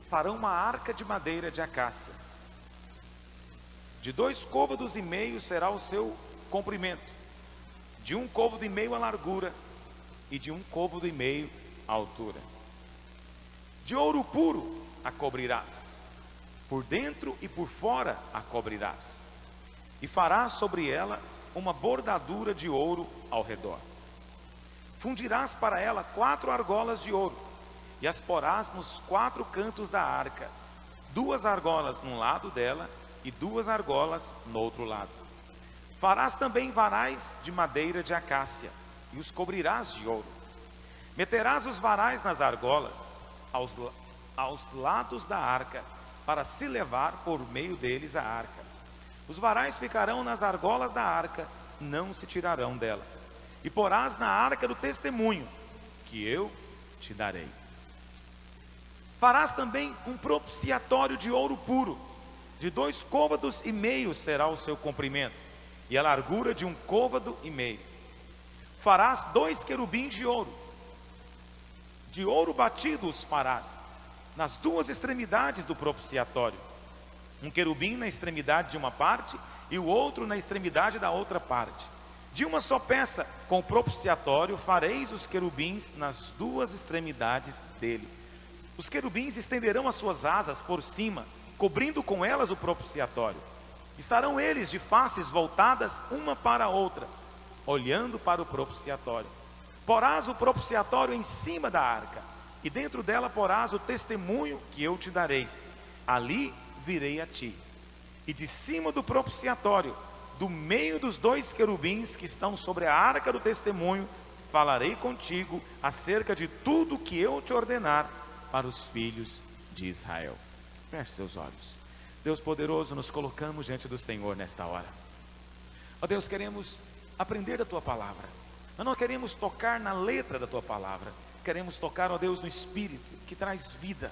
farão uma arca de madeira de acácia. De 2,5 côvados será o seu comprimento, de 1,5 côvado a largura e de 1,5 côvado a altura. De ouro puro a cobrirás, por dentro e por fora a cobrirás, e farás sobre ela uma bordadura de ouro ao redor. Fundirás para ela 4 argolas de ouro, e as porás nos 4 cantos da arca, 2 argolas num lado dela e 2 argolas no outro lado. Farás também varais de madeira de acácia, e os cobrirás de ouro. Meterás os varais nas argolas, aos lados da arca, para se levar por meio deles a arca. Os varais ficarão nas argolas da arca, não se tirarão dela. E porás na arca do testemunho, que eu te darei. Farás também um propiciatório de ouro puro, de 2,5 côvados será o seu comprimento, e a largura de 1,5 côvado. Farás 2 querubins de ouro batido os farás, nas 2 extremidades do propiciatório. Um querubim na extremidade de uma parte, e o outro na extremidade da outra parte. De uma só peça, com o propiciatório, fareis os querubins nas 2 extremidades dele. Os querubins estenderão as suas asas por cima, cobrindo com elas o propiciatório. Estarão eles de faces voltadas uma para a outra, olhando para o propiciatório. Porás o propiciatório em cima da arca, e dentro dela porás o testemunho que eu te darei. Ali virei a ti, e de cima do propiciatório, do meio dos 2 querubins que estão sobre a arca do testemunho, falarei contigo acerca de tudo que eu te ordenar para os filhos de Israel. Feche seus olhos. Deus poderoso, nos colocamos diante do Senhor nesta hora. Ó Deus, queremos aprender da tua palavra. Nós não queremos tocar na letra da tua palavra. Queremos tocar, ó Deus, no Espírito que traz vida.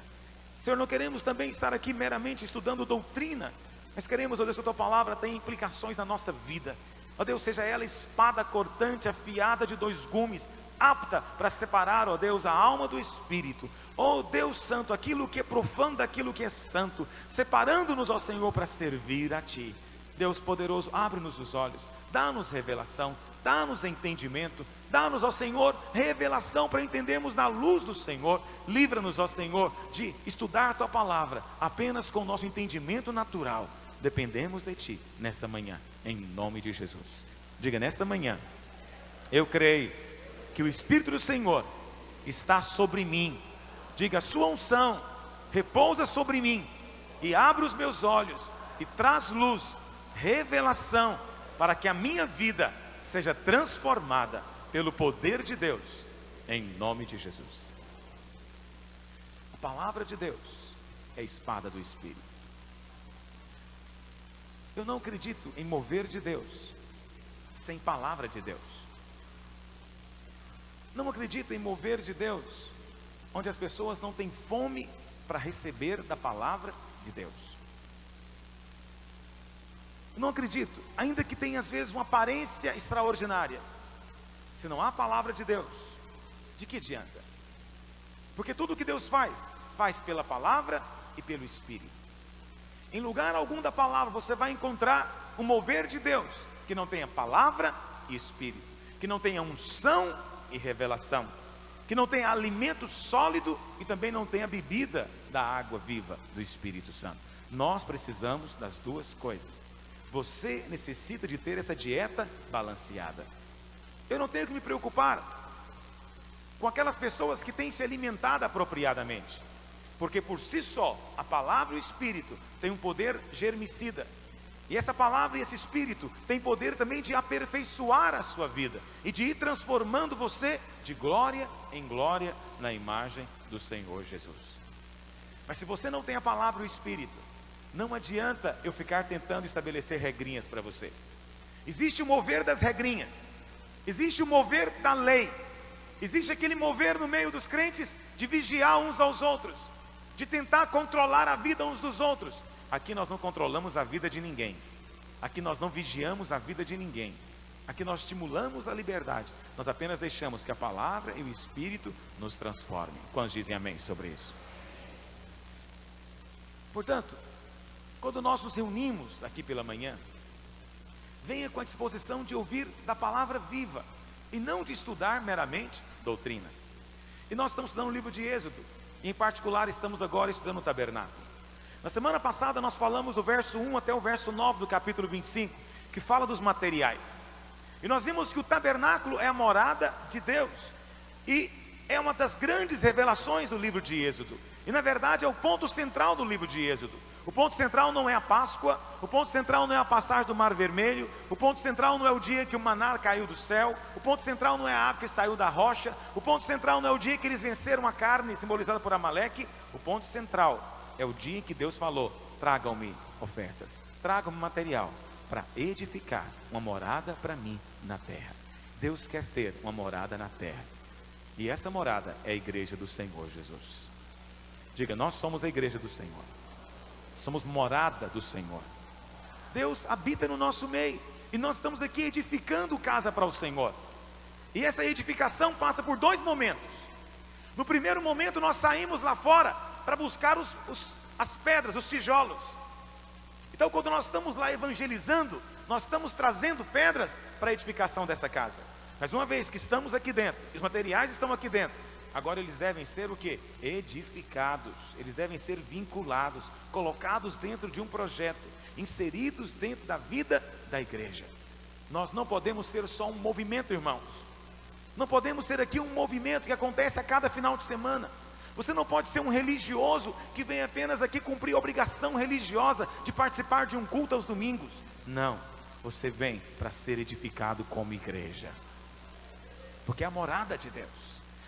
Senhor, não queremos também estar aqui meramente estudando doutrina, mas queremos, ó Deus, que a tua palavra tenha implicações na nossa vida. Ó Deus, seja ela espada cortante, afiada de 2 gumes, apta para separar, ó Deus, a alma do Espírito. Ó Deus Santo, aquilo que é profano daquilo que é santo, separando-nos, ó Senhor, para servir a Ti. Deus poderoso, abre-nos os olhos, dá-nos revelação, dá-nos entendimento, dá-nos, ó Senhor, revelação para entendermos na luz do Senhor. Livra-nos, ó Senhor, de estudar a Tua palavra apenas com o nosso entendimento natural. Dependemos de Ti nesta manhã, em nome de Jesus. Diga: nesta manhã, eu creio que o Espírito do Senhor está sobre mim. Diga: sua unção repousa sobre mim, e abre os meus olhos, e traz luz, revelação, para que a minha vida seja transformada pelo poder de Deus, em nome de Jesus. A palavra de Deus é a espada do Espírito. Eu não acredito em mover de Deus sem palavra de Deus. Não acredito em mover de Deus onde as pessoas não têm fome para receber da palavra de Deus. Não acredito, ainda que tenha às vezes uma aparência extraordinária, se não há palavra de Deus, de que adianta? Porque tudo que Deus faz pela palavra e pelo Espírito. Em lugar algum da palavra você vai encontrar um mover de Deus que não tenha palavra e Espírito, que não tenha unção e revelação, que não tenha alimento sólido e também não tenha bebida da água viva do Espírito Santo. Nós precisamos das 2 coisas. Você necessita de ter essa dieta balanceada. Eu não tenho que me preocupar com aquelas pessoas que têm se alimentado apropriadamente, porque por si só a palavra e o Espírito têm um poder germicida, e essa palavra e esse Espírito têm poder também de aperfeiçoar a sua vida e de ir transformando você de glória em glória na imagem do Senhor Jesus. Mas se você não tem a palavra e o Espírito, não adianta eu ficar tentando estabelecer regrinhas para você. Existe o mover das regrinhas, existe o mover da lei, existe aquele mover no meio dos crentes de vigiar uns aos outros, de tentar controlar a vida uns dos outros. Aqui nós não controlamos a vida de ninguém, aqui nós não vigiamos a vida de ninguém, aqui nós estimulamos a liberdade, nós apenas deixamos que a palavra e o Espírito nos transformem. Quantos dizem amém sobre isso? Portanto, quando nós nos reunimos aqui pela manhã, venha com a disposição de ouvir da palavra viva e não de estudar meramente doutrina. E nós estamos estudando o livro de Êxodo, e em particular estamos agora estudando o tabernáculo. Na semana passada nós falamos do verso 1 até o verso 9 do capítulo 25, que fala dos materiais. E nós vimos que o tabernáculo é a morada de Deus, e é uma das grandes revelações do livro de Êxodo. E na verdade é o ponto central do livro de Êxodo. O ponto central não é a Páscoa, o ponto central não é a passagem do Mar Vermelho, o ponto central não é o dia que o maná caiu do céu, o ponto central não é a água que saiu da rocha, o ponto central não é o dia que eles venceram a carne simbolizada por Amaleque. O ponto central é o dia em que Deus falou: tragam-me ofertas, tragam-me material para edificar uma morada para mim na terra. Deus quer ter uma morada na terra, e essa morada é a igreja do Senhor Jesus. Diga: nós somos a igreja do Senhor. Somos morada do Senhor. Deus habita no nosso meio, e nós estamos aqui edificando casa para o Senhor. E essa edificação passa por dois momentos. No primeiro momento nós saímos lá fora para buscar as pedras, os tijolos. Então quando nós estamos lá evangelizando, nós estamos trazendo pedras para a edificação dessa casa. Mas uma vez que estamos aqui dentro, os materiais estão aqui dentro, agora eles devem ser o quê? Edificados. Eles devem ser vinculados, colocados dentro de um projeto, inseridos dentro da vida da igreja. Nós não podemos ser só um movimento, irmãos. Não podemos ser aqui um movimento que acontece a cada final de semana. Você não pode ser um religioso que vem apenas aqui cumprir a obrigação religiosa de participar de um culto aos domingos. Não, você vem para ser edificado como igreja, porque é a morada de Deus.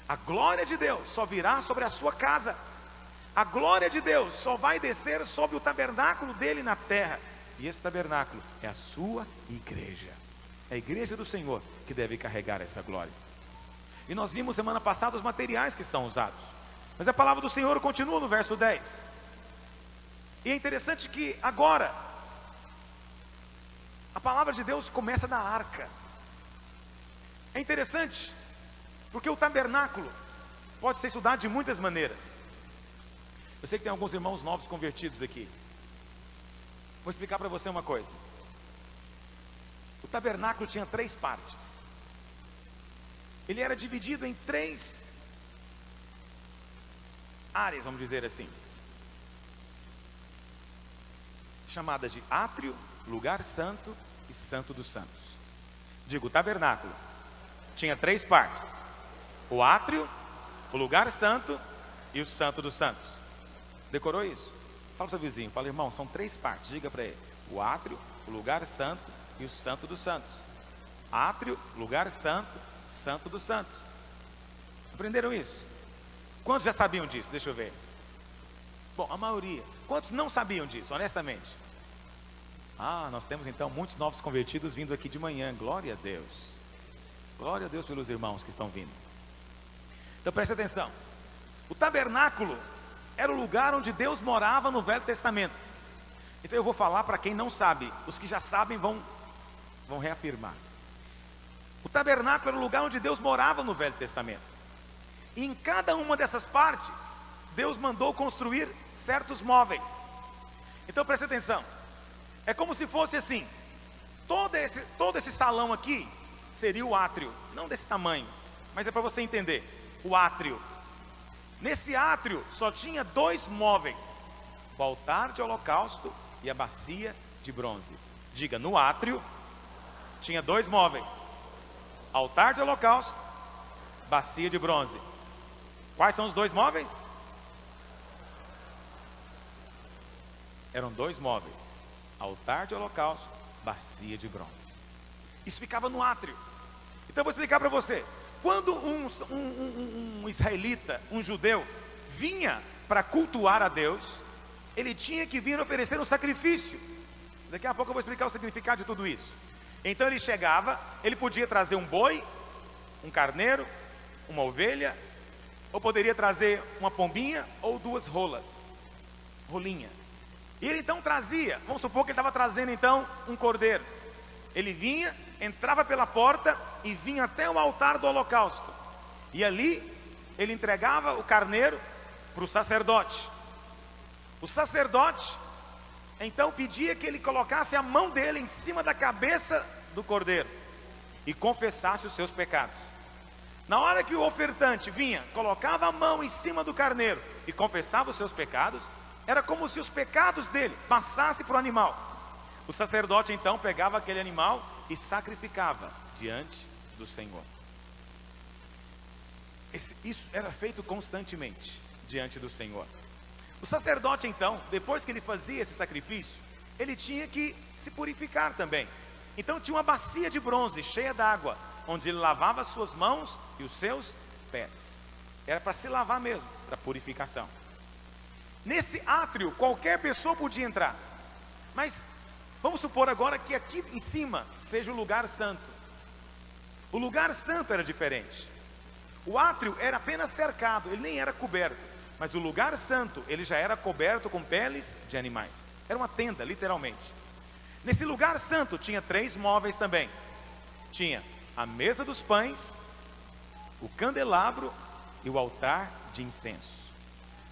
A glória de Deus só virá sobre a sua casa. A glória de Deus só vai descer sobre o tabernáculo dele na terra. E esse tabernáculo é a sua igreja. É a igreja do Senhor que deve carregar essa glória. E nós vimos semana passada os materiais que são usados. Mas a palavra do Senhor continua no verso 10. E é interessante que agora a palavra de Deus começa na arca. É interessante porque o tabernáculo pode ser estudado de muitas maneiras. Eu sei que tem alguns irmãos novos convertidos aqui. Vou explicar para você uma coisa. O tabernáculo tinha 3 partes. Ele era dividido em 3 áreas, vamos dizer assim, chamadas de átrio, lugar santo e santo dos santos. Digo, o tabernáculo tinha 3 partes: o átrio, o lugar santo e o santo dos santos. Decorou isso? Fala para o seu vizinho, fala: irmão, são 3 partes, diga para ele: o átrio, o lugar santo e o santo dos santos. Átrio, lugar santo, santo dos santos. Aprenderam isso? Quantos já sabiam disso? Deixa eu ver. Bom, a maioria. Quantos não sabiam disso, honestamente? Nós temos então muitos novos convertidos vindo aqui de manhã. Glória a Deus. Glória a Deus pelos irmãos que estão vindo. Então preste atenção. O tabernáculo era o lugar onde Deus morava no Velho Testamento. Então eu vou falar para quem não sabe. Os que já sabem vão reafirmar. O tabernáculo era o lugar onde Deus morava no Velho Testamento. E em cada uma dessas partes, Deus mandou construir certos móveis. Então preste atenção. É como se fosse assim: todo esse salão aqui seria o átrio. Não desse tamanho, mas é para você entender. O átrio. Nesse átrio só tinha 2 móveis: o altar de holocausto e a bacia de bronze. Diga: no átrio tinha 2 móveis: altar de holocausto, bacia de bronze. Quais são os 2 móveis? Eram 2 móveis: altar de holocausto, bacia de bronze. Isso ficava no átrio. Então eu vou explicar para você. Quando um israelita, um judeu, vinha para cultuar a Deus, ele tinha que vir oferecer um sacrifício. Daqui a pouco eu vou explicar o significado de tudo isso. Então ele chegava, ele podia trazer um boi, um carneiro, uma ovelha, ou poderia trazer uma pombinha ou 2 rolinha. E ele então trazia, vamos supor que ele estava trazendo então um cordeiro. Ele vinha, entrava pela porta e vinha até o altar do holocausto. E ali ele entregava o carneiro para o sacerdote. O sacerdote então pedia que ele colocasse a mão dele em cima da cabeça do cordeiro e confessasse os seus pecados. Na hora que o ofertante vinha, colocava a mão em cima do carneiro e confessava os seus pecados, era como se os pecados dele passassem para o animal. O sacerdote então pegava aquele animal e sacrificava diante do Senhor. Isso era feito constantemente diante do Senhor. O sacerdote então, depois que ele fazia esse sacrifício, ele tinha que se purificar também. Então tinha uma bacia de bronze cheia d'água, onde ele lavava as suas mãos e os seus pés. Era para se lavar mesmo, para purificação. Nesse átrio qualquer pessoa podia entrar, mas vamos supor agora que aqui em cima seja o lugar santo. O lugar santo era diferente. O átrio era apenas cercado, ele nem era coberto. Mas o lugar santo, ele já era coberto com peles de animais. Era uma tenda, literalmente. Nesse lugar santo tinha 3 móveis também. Tinha a mesa dos pães, o candelabro e o altar de incenso.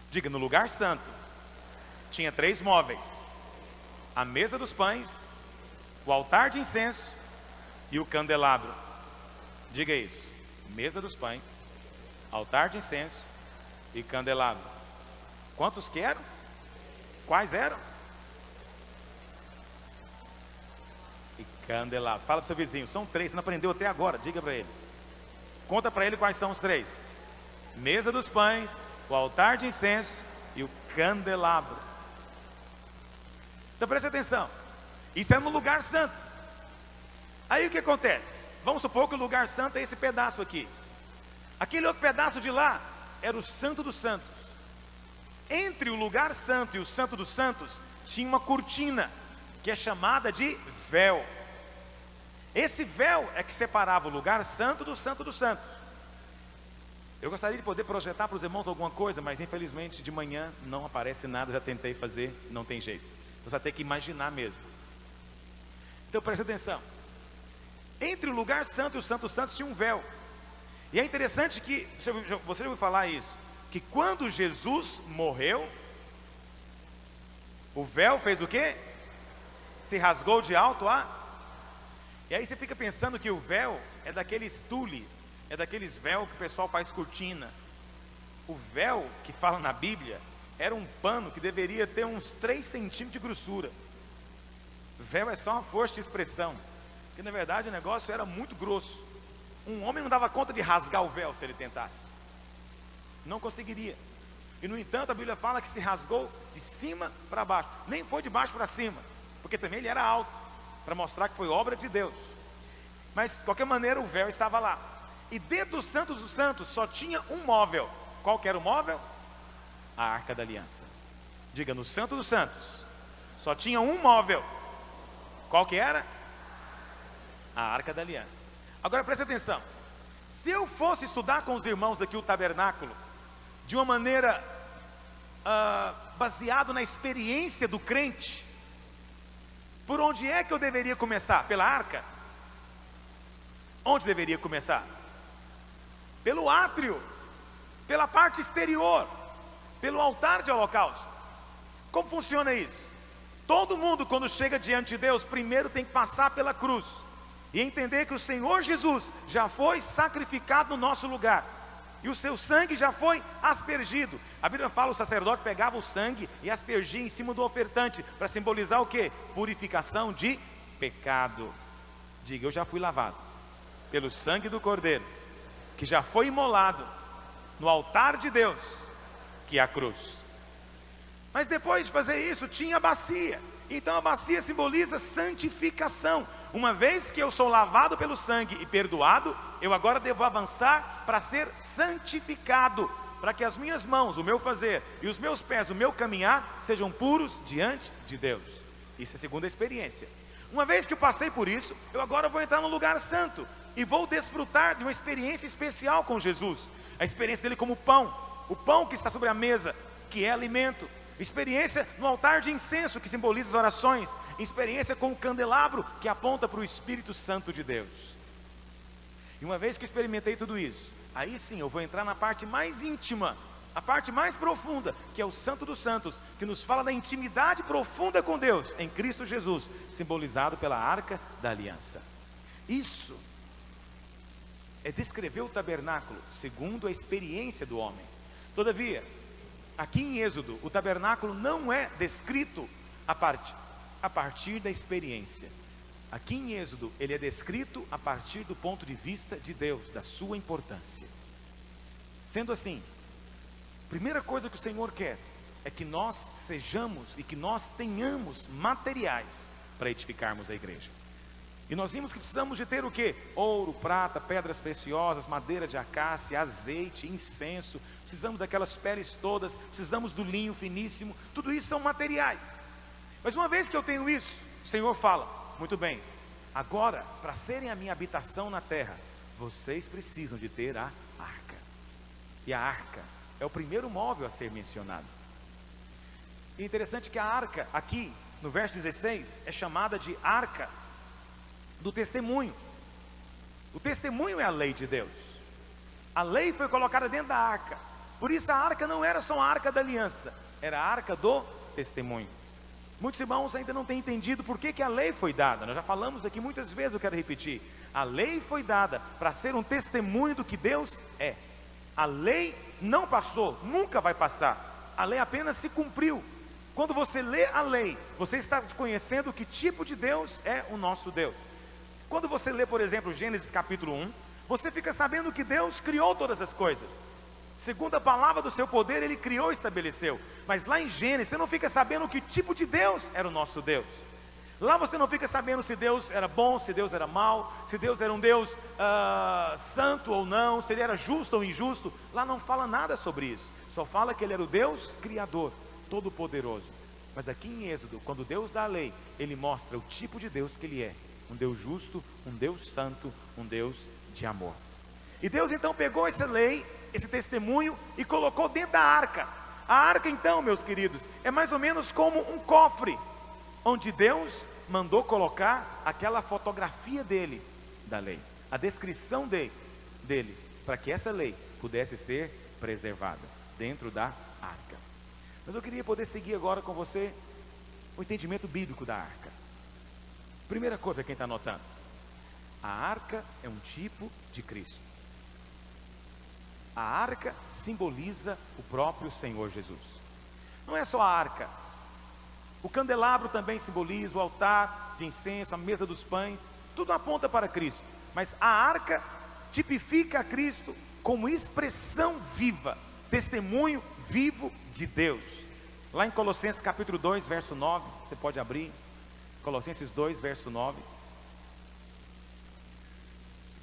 Diga, no lugar santo tinha 3 móveis: a mesa dos pães, o altar de incenso e o candelabro. Diga isso: mesa dos pães, altar de incenso e candelabro. Quantos que eram? Quais eram? E candelabro. Fala para o seu vizinho, são 3, você não aprendeu até agora, diga para ele. Conta para ele quais são os 3: mesa dos pães, o altar de incenso e o candelabro. Então preste atenção, isso é no lugar santo. Aí o que acontece? Vamos supor que o lugar santo é esse pedaço aqui. Aquele outro pedaço de lá era o Santo dos Santos. Entre o lugar santo e o Santo dos Santos tinha uma cortina que é chamada de véu. Esse véu é que separava o lugar santo do Santo dos Santos. Eu gostaria de poder projetar para os irmãos alguma coisa, mas infelizmente de manhã não aparece nada. Já tentei fazer, não tem jeito. Você vai ter que imaginar mesmo. Então preste atenção. Entre o lugar santo e o Santo dos Santos tinha um véu. E é interessante que, você já ouviu falar isso, que quando Jesus morreu, o véu fez o quê? Se rasgou de alto a... E aí você fica pensando que o véu é daqueles tule, é daqueles véu que o pessoal faz cortina. O véu que fala na Bíblia era um pano que deveria ter uns 3 centímetros de grossura. Véu é só uma força de expressão, porque na verdade o negócio era muito grosso. Um homem não dava conta de rasgar o véu se ele tentasse. Não conseguiria. E no entanto a Bíblia fala que se rasgou de cima para baixo. Nem foi de baixo para cima, porque também ele era alto, para mostrar que foi obra de Deus. Mas de qualquer maneira o véu estava lá. E dentro dos Santos dos Santos só tinha um móvel. Qual que era o móvel? A Arca da Aliança. Diga, no Santo dos Santos só tinha um móvel. Qual que era? A Arca da Aliança. Agora preste atenção. Se eu fosse estudar com os irmãos aqui o tabernáculo de uma maneira baseado na experiência do crente, por onde é que eu deveria começar? Pela arca? Onde deveria começar? Pelo átrio, pela parte exterior, pelo altar de holocausto. Como funciona isso? Todo mundo, quando chega diante de Deus, primeiro tem que passar pela cruz e entender que o Senhor Jesus já foi sacrificado no nosso lugar e o seu sangue já foi aspergido. A Bíblia fala, o sacerdote pegava o sangue e aspergia em cima do ofertante, para simbolizar o quê? Purificação de pecado. Diga, eu já fui lavado pelo sangue do Cordeiro, que já foi imolado no altar de Deus, que é a cruz. Mas depois de fazer isso, tinha a bacia. Então a bacia simboliza santificação. Uma vez que eu sou lavado pelo sangue e perdoado, eu agora devo avançar para ser santificado, para que as minhas mãos, o meu fazer, e os meus pés, o meu caminhar, sejam puros diante de Deus. Isso é a segunda experiência. Uma vez que eu passei por isso, eu agora vou entrar no lugar santo e vou desfrutar de uma experiência especial com Jesus. A experiência dele como pão, o pão que está sobre a mesa, que é alimento. Experiência no altar de incenso, que simboliza as orações. Experiência com o candelabro, que aponta para o Espírito Santo de Deus. E uma vez que eu experimentei tudo isso, aí sim eu vou entrar na parte mais íntima a parte mais profunda, que é o Santo dos Santos, que nos fala da intimidade profunda com Deus, em Cristo Jesus, simbolizado pela Arca da Aliança. Isso é descrever o tabernáculo segundo a experiência do homem. Todavia, aqui em Êxodo, o tabernáculo não é descrito a partir da experiência. Aqui em Êxodo, ele é descrito a partir do ponto de vista de Deus, da sua importância. Sendo assim, a primeira coisa que o Senhor quer é que nós sejamos e que nós tenhamos materiais para edificarmos a igreja. E nós vimos que precisamos de ter o quê? Ouro, prata, pedras preciosas, madeira de acácia, azeite, incenso. Precisamos daquelas peles todas, precisamos do linho finíssimo. Tudo isso são materiais. Mas uma vez que eu tenho isso, o Senhor fala: muito bem, agora, para serem a minha habitação na terra, vocês precisam de ter a arca. E a arca é o primeiro móvel a ser mencionado. E é interessante que a arca, aqui no verso 16, é chamada de arca do testemunho. O testemunho é a lei de Deus. A lei foi colocada dentro da arca. Por isso a arca não era só a arca da aliança, era a arca do testemunho. Muitos irmãos ainda não têm entendido por que a lei foi dada. Nós já falamos aqui muitas vezes, eu quero repetir. A lei foi dada para ser um testemunho do que Deus é. A lei não passou, nunca vai passar. A lei apenas se cumpriu. Quando você lê a lei, você está conhecendo que tipo de Deus é o nosso Deus. Quando você lê, por exemplo, Gênesis capítulo 1, você fica sabendo que Deus criou todas as coisas. Segundo a palavra do seu poder, Ele criou e estabeleceu. Mas lá em Gênesis, você não fica sabendo que tipo de Deus era o nosso Deus. Lá você não fica sabendo se Deus era bom, se Deus era mau, se Deus era um Deus santo ou não, se Ele era justo ou injusto. Lá não fala nada sobre isso. Só fala que Ele era o Deus Criador, Todo-Poderoso. Mas aqui em Êxodo, quando Deus dá a lei, Ele mostra o tipo de Deus que Ele é. Um Deus justo, um Deus santo, um Deus de amor. E Deus então pegou essa lei, esse testemunho, e colocou dentro da arca. A arca então, meus queridos, é mais ou menos como um cofre, onde Deus mandou colocar aquela fotografia dele, da lei, a descrição dele, para que essa lei pudesse ser preservada dentro da arca. Mas eu queria poder seguir agora com você o entendimento bíblico da arca. Primeira coisa, quem está anotando: a arca é um tipo de Cristo. A arca simboliza o próprio Senhor Jesus. Não é só a arca. O candelabro também simboliza o altar de incenso, a mesa dos pães. Tudo aponta para Cristo. Mas a arca tipifica a Cristo como expressão viva, testemunho vivo de Deus. Lá em Colossenses capítulo 2, verso 9, você pode abrir. Colossenses 2, verso 9.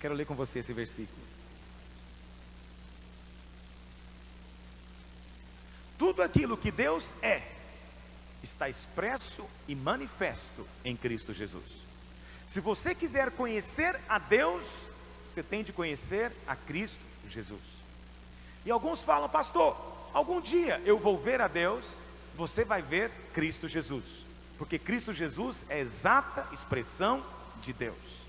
Quero ler com você esse versículo. Tudo aquilo que Deus é, está expresso e manifesto em Cristo Jesus. Se você quiser conhecer a Deus, você tem de conhecer a Cristo Jesus. E alguns falam: pastor, algum dia eu vou ver a Deus. Você vai ver Cristo Jesus, porque Cristo Jesus é a exata expressão de Deus.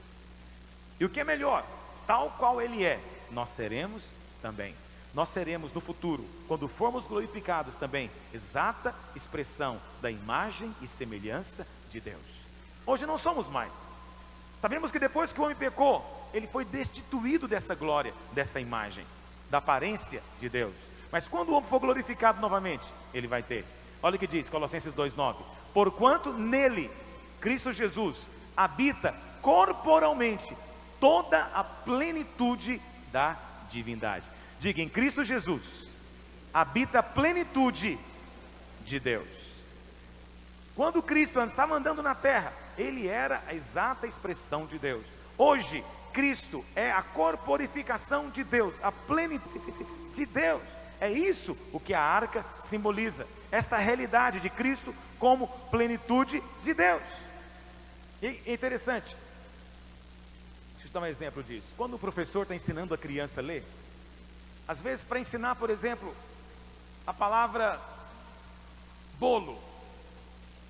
E o que é melhor, tal qual Ele é, nós seremos também. Nós seremos no futuro, quando formos glorificados também, exata expressão da imagem e semelhança de Deus. Hoje não somos mais. Sabemos que depois que o homem pecou, ele foi destituído dessa glória, dessa imagem, da aparência de Deus. Mas quando o homem for glorificado novamente, ele vai ter. Olha o que diz Colossenses 2,9: porquanto nele, Cristo Jesus, habita corporalmente toda a plenitude da divindade. Diga: em Cristo Jesus habita a plenitude de Deus. Quando Cristo estava andando na terra, Ele era a exata expressão de Deus. Hoje, Cristo é a corporificação de Deus, a plenitude de Deus. É isso o que a arca simboliza, esta realidade de Cristo como plenitude de Deus. E é interessante, deixa eu dar um exemplo disso. Quando o professor está ensinando a criança a ler, às vezes para ensinar, por exemplo, a palavra bolo,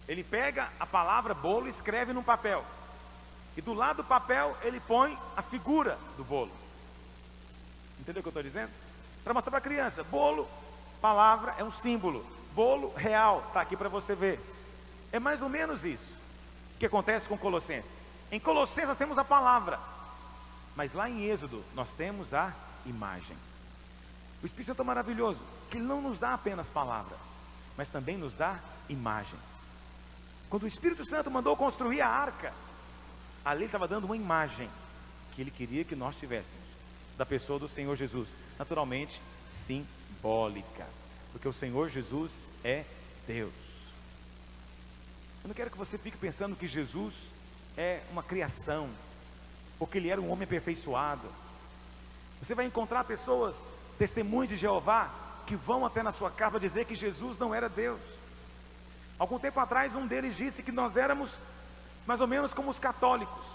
ele pega a palavra bolo e escreve num papel, e do lado do papel ele põe a figura do bolo. Entendeu o que eu estou dizendo? Para mostrar para a criança: bolo palavra é um símbolo, bolo real, está aqui para você ver. É mais ou menos isso que acontece com Colossenses. Em Colossenses nós temos a palavra, mas lá em Êxodo nós temos a imagem. O Espírito Santo é maravilhoso, que ele não nos dá apenas palavras, mas também nos dá imagens. Quando o Espírito Santo mandou construir a arca, ali ele estava dando uma imagem que ele queria que nós tivéssemos da pessoa do Senhor Jesus, naturalmente simbólica, porque o Senhor Jesus é Deus. Eu não quero que você fique pensando que Jesus é uma criação, porque ele era um homem aperfeiçoado. Você vai encontrar pessoas, testemunhas de Jeová, que vão até na sua casa dizer que Jesus não era Deus. Algum tempo atrás um deles disse que nós éramos mais ou menos como os católicos.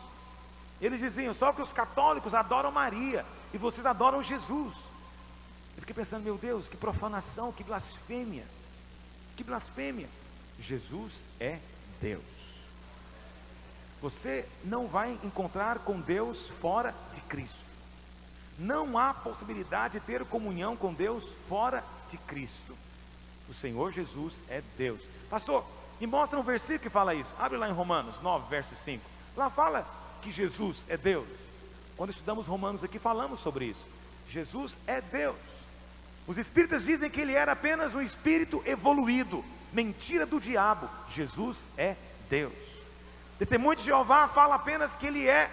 Eles diziam, só que os católicos adoram Maria e vocês adoram Jesus. Eu fiquei pensando, meu Deus, que profanação, que blasfêmia. Que blasfêmia. Jesus é Deus. Você não vai encontrar com Deus fora de Cristo. Não há possibilidade de ter comunhão com Deus fora de Cristo. O Senhor Jesus é Deus. Pastor, me mostra um versículo que fala isso. Abre lá em Romanos 9, verso 5. Lá fala que Jesus é Deus. Quando estudamos Romanos aqui, falamos sobre isso. Jesus é Deus. Os espíritas dizem que ele era apenas um espírito evoluído. Mentira do diabo. Jesus é Deus. Testemunho de Jeová fala apenas que ele é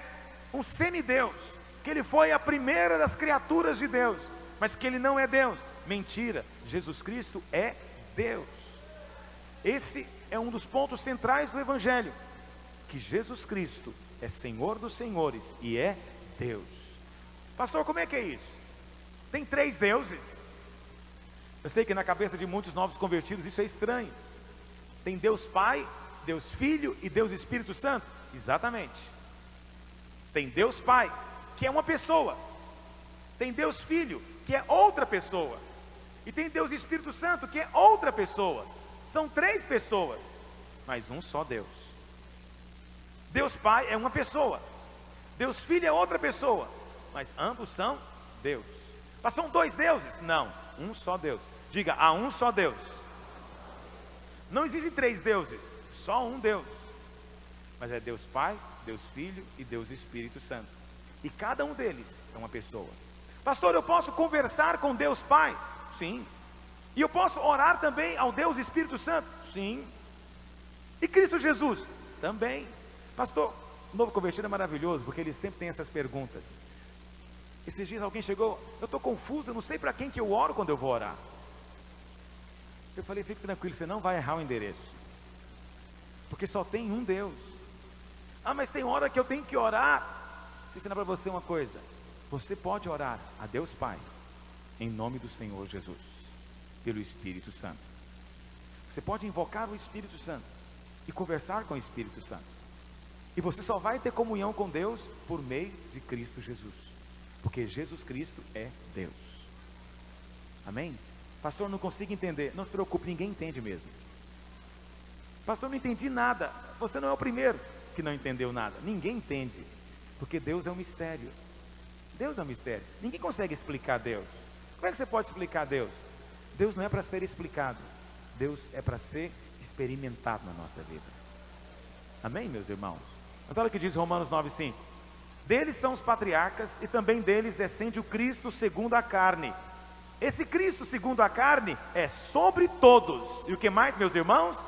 um semideus, que ele foi a primeira das criaturas de Deus, mas que ele não é Deus. Mentira, Jesus Cristo é Deus. Esse é um dos pontos centrais do Evangelho, que Jesus Cristo é Senhor dos senhores e é Deus. Pastor, como é que é isso? Tem 3 deuses? Eu sei que na cabeça de muitos novos convertidos isso é estranho. Tem Deus Pai, Deus Filho e Deus Espírito Santo? Exatamente. Tem Deus Pai, que é uma pessoa. Tem Deus Filho, que é outra pessoa. E tem Deus Espírito Santo, que é outra pessoa. São 3 pessoas, mas um só Deus. Deus Pai é uma pessoa. Deus Filho é outra pessoa, mas ambos são Deus. Mas são 2 deuses? Não, um só Deus. Diga, há um só Deus. Não existem 3 deuses, só um Deus. Mas é Deus Pai, Deus Filho e Deus Espírito Santo. E cada um deles é uma pessoa. Pastor, eu posso conversar com Deus Pai? Sim. E eu posso orar também ao Deus Espírito Santo? Sim. E Cristo Jesus? Também. Pastor, o novo convertido é maravilhoso, porque ele sempre tem essas perguntas. Esses dias alguém chegou, eu estou confuso, eu não sei para quem que eu oro quando eu vou orar. Eu falei, fique tranquilo, você não vai errar o endereço, porque só tem um Deus. Ah, mas tem hora que eu tenho que orar. Vou ensinar para você uma coisa. Você pode orar a Deus Pai, em nome do Senhor Jesus, pelo Espírito Santo. Você pode invocar o Espírito Santo e conversar com o Espírito Santo. E você só vai ter comunhão com Deus por meio de Cristo Jesus, porque Jesus Cristo é Deus. Amém? Pastor, não consigo entender. Não se preocupe, ninguém entende mesmo. Pastor, não entendi nada. Você não é o primeiro que não entendeu nada. Ninguém entende, porque Deus é um mistério. Deus é um mistério. Ninguém consegue explicar Deus. Como é que você pode explicar Deus? Deus não é para ser explicado. Deus é para ser experimentado na nossa vida. Amém, meus irmãos? Mas olha o que diz Romanos 9,5. Deles são os patriarcas e também deles descende o Cristo segundo a carne. Esse Cristo segundo a carne é sobre todos. E o que mais, meus irmãos?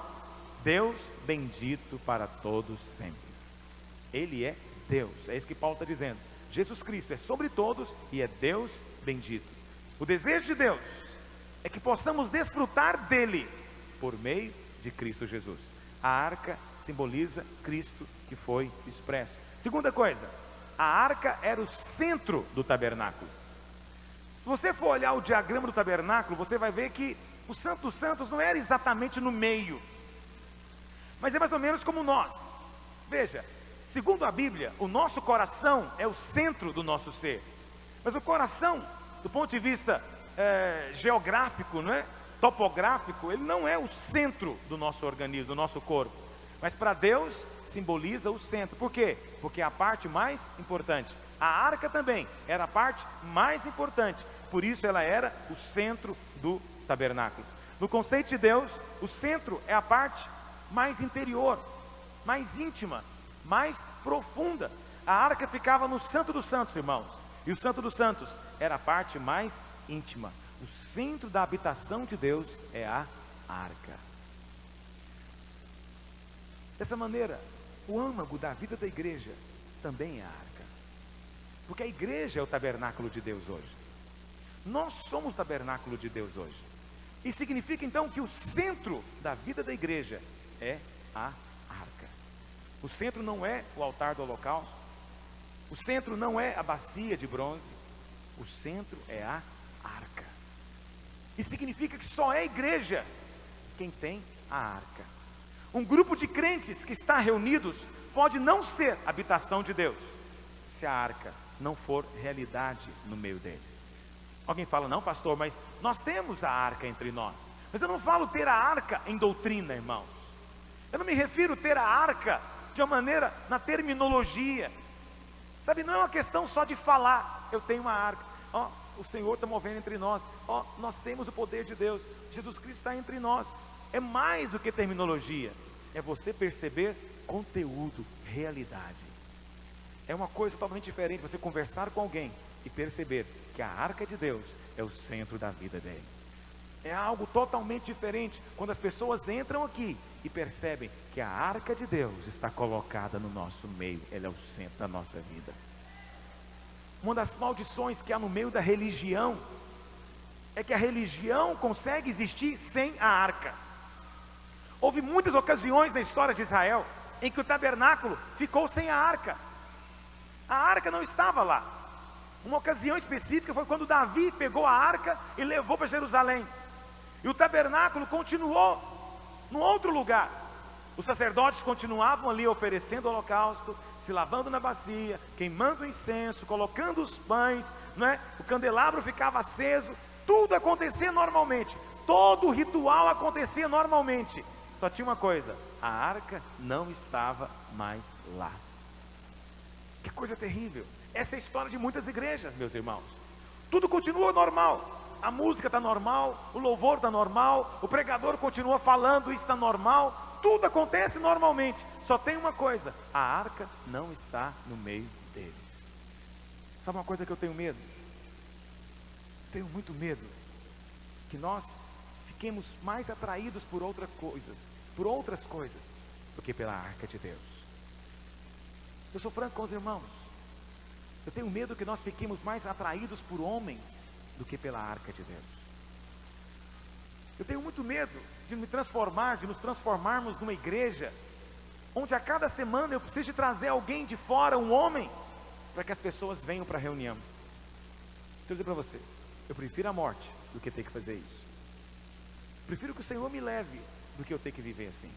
Deus bendito para todos sempre. Ele é Deus. É isso que Paulo está dizendo. Jesus Cristo é sobre todos e é Deus bendito. O desejo de Deus é que possamos desfrutar dele por meio de Cristo Jesus. A arca simboliza Cristo que foi expresso. Segunda coisa, a arca era o centro do tabernáculo. Se você for olhar o diagrama do tabernáculo, você vai ver que o Santo dos Santos não era exatamente no meio, mas é mais ou menos como nós. Veja, segundo a Bíblia, o nosso coração é o centro do nosso ser. Mas o coração, do ponto de vista geográfico, não é? Topográfico, ele não é o centro do nosso organismo, do nosso corpo. Mas para Deus simboliza o centro. Por quê? Porque é a parte mais importante. A arca também era a parte mais importante. Por isso ela era o centro do tabernáculo. No conceito de Deus, o centro é a parte mais interior, mais íntima, mais profunda. A arca ficava no Santo dos Santos, irmãos. E o Santo dos Santos era a parte mais íntima. O centro da habitação de Deus é a arca. Dessa maneira, o âmago da vida da igreja também é a arca. Porque a igreja é o tabernáculo de Deus hoje. Nós somos o tabernáculo de Deus hoje. E significa então que o centro da vida da igreja é a arca. O centro não é o altar do holocausto. O centro não é a bacia de bronze. O centro é a arca. E significa que só é igreja quem tem a arca. Um grupo de crentes que está reunidos pode não ser habitação de Deus, se a arca não for realidade no meio deles. Alguém fala, não pastor, mas nós temos a arca entre nós. Mas eu não falo ter a arca em doutrina, irmãos. Eu não me refiro a ter a arca de uma maneira na terminologia. Sabe, não é uma questão só de falar, eu tenho uma arca. Ó, o Senhor está movendo entre nós. Ó, nós temos o poder de Deus. Jesus Cristo está entre nós. É mais do que terminologia. É você perceber conteúdo, realidade. É uma coisa totalmente diferente você conversar com alguém e perceber que a arca de Deus é o centro da vida dele. É algo totalmente diferente quando as pessoas entram aqui e percebem que a arca de Deus está colocada no nosso meio. Ela é o centro da nossa vida. Uma das maldições que há no meio da religião é que a religião consegue existir sem a arca. Houve muitas ocasiões na história de Israel em que o tabernáculo ficou sem a arca. A arca não estava lá. Uma ocasião específica foi quando Davi pegou a arca e levou para Jerusalém. E o tabernáculo continuou num outro lugar. Os sacerdotes continuavam ali oferecendo holocausto, se lavando na bacia, queimando incenso, colocando os pães, não é? O candelabro ficava aceso, tudo acontecia normalmente. Todo o ritual acontecia normalmente. Só tinha uma coisa, a arca não estava mais lá. Que coisa terrível. Essa é a história de muitas igrejas, meus irmãos. Tudo continua normal. A música está normal, o louvor está normal, o pregador continua falando, isso está normal. Tudo acontece normalmente. Só tem uma coisa, a arca não está no meio deles. Sabe uma coisa que eu tenho medo? Tenho muito medo que nós fiquemos mais atraídos por outras coisas do que pela arca de Deus. Eu sou franco com os irmãos. Eu tenho medo que nós fiquemos mais atraídos por homens do que pela arca de Deus. Eu tenho muito medo de nos transformarmos numa igreja onde a cada semana eu preciso de trazer alguém de fora, um homem, para que as pessoas venham para a reunião. Deixa eu dizer para você, eu prefiro a morte do que ter que fazer isso. Prefiro que o Senhor me leve do que eu ter que viver assim.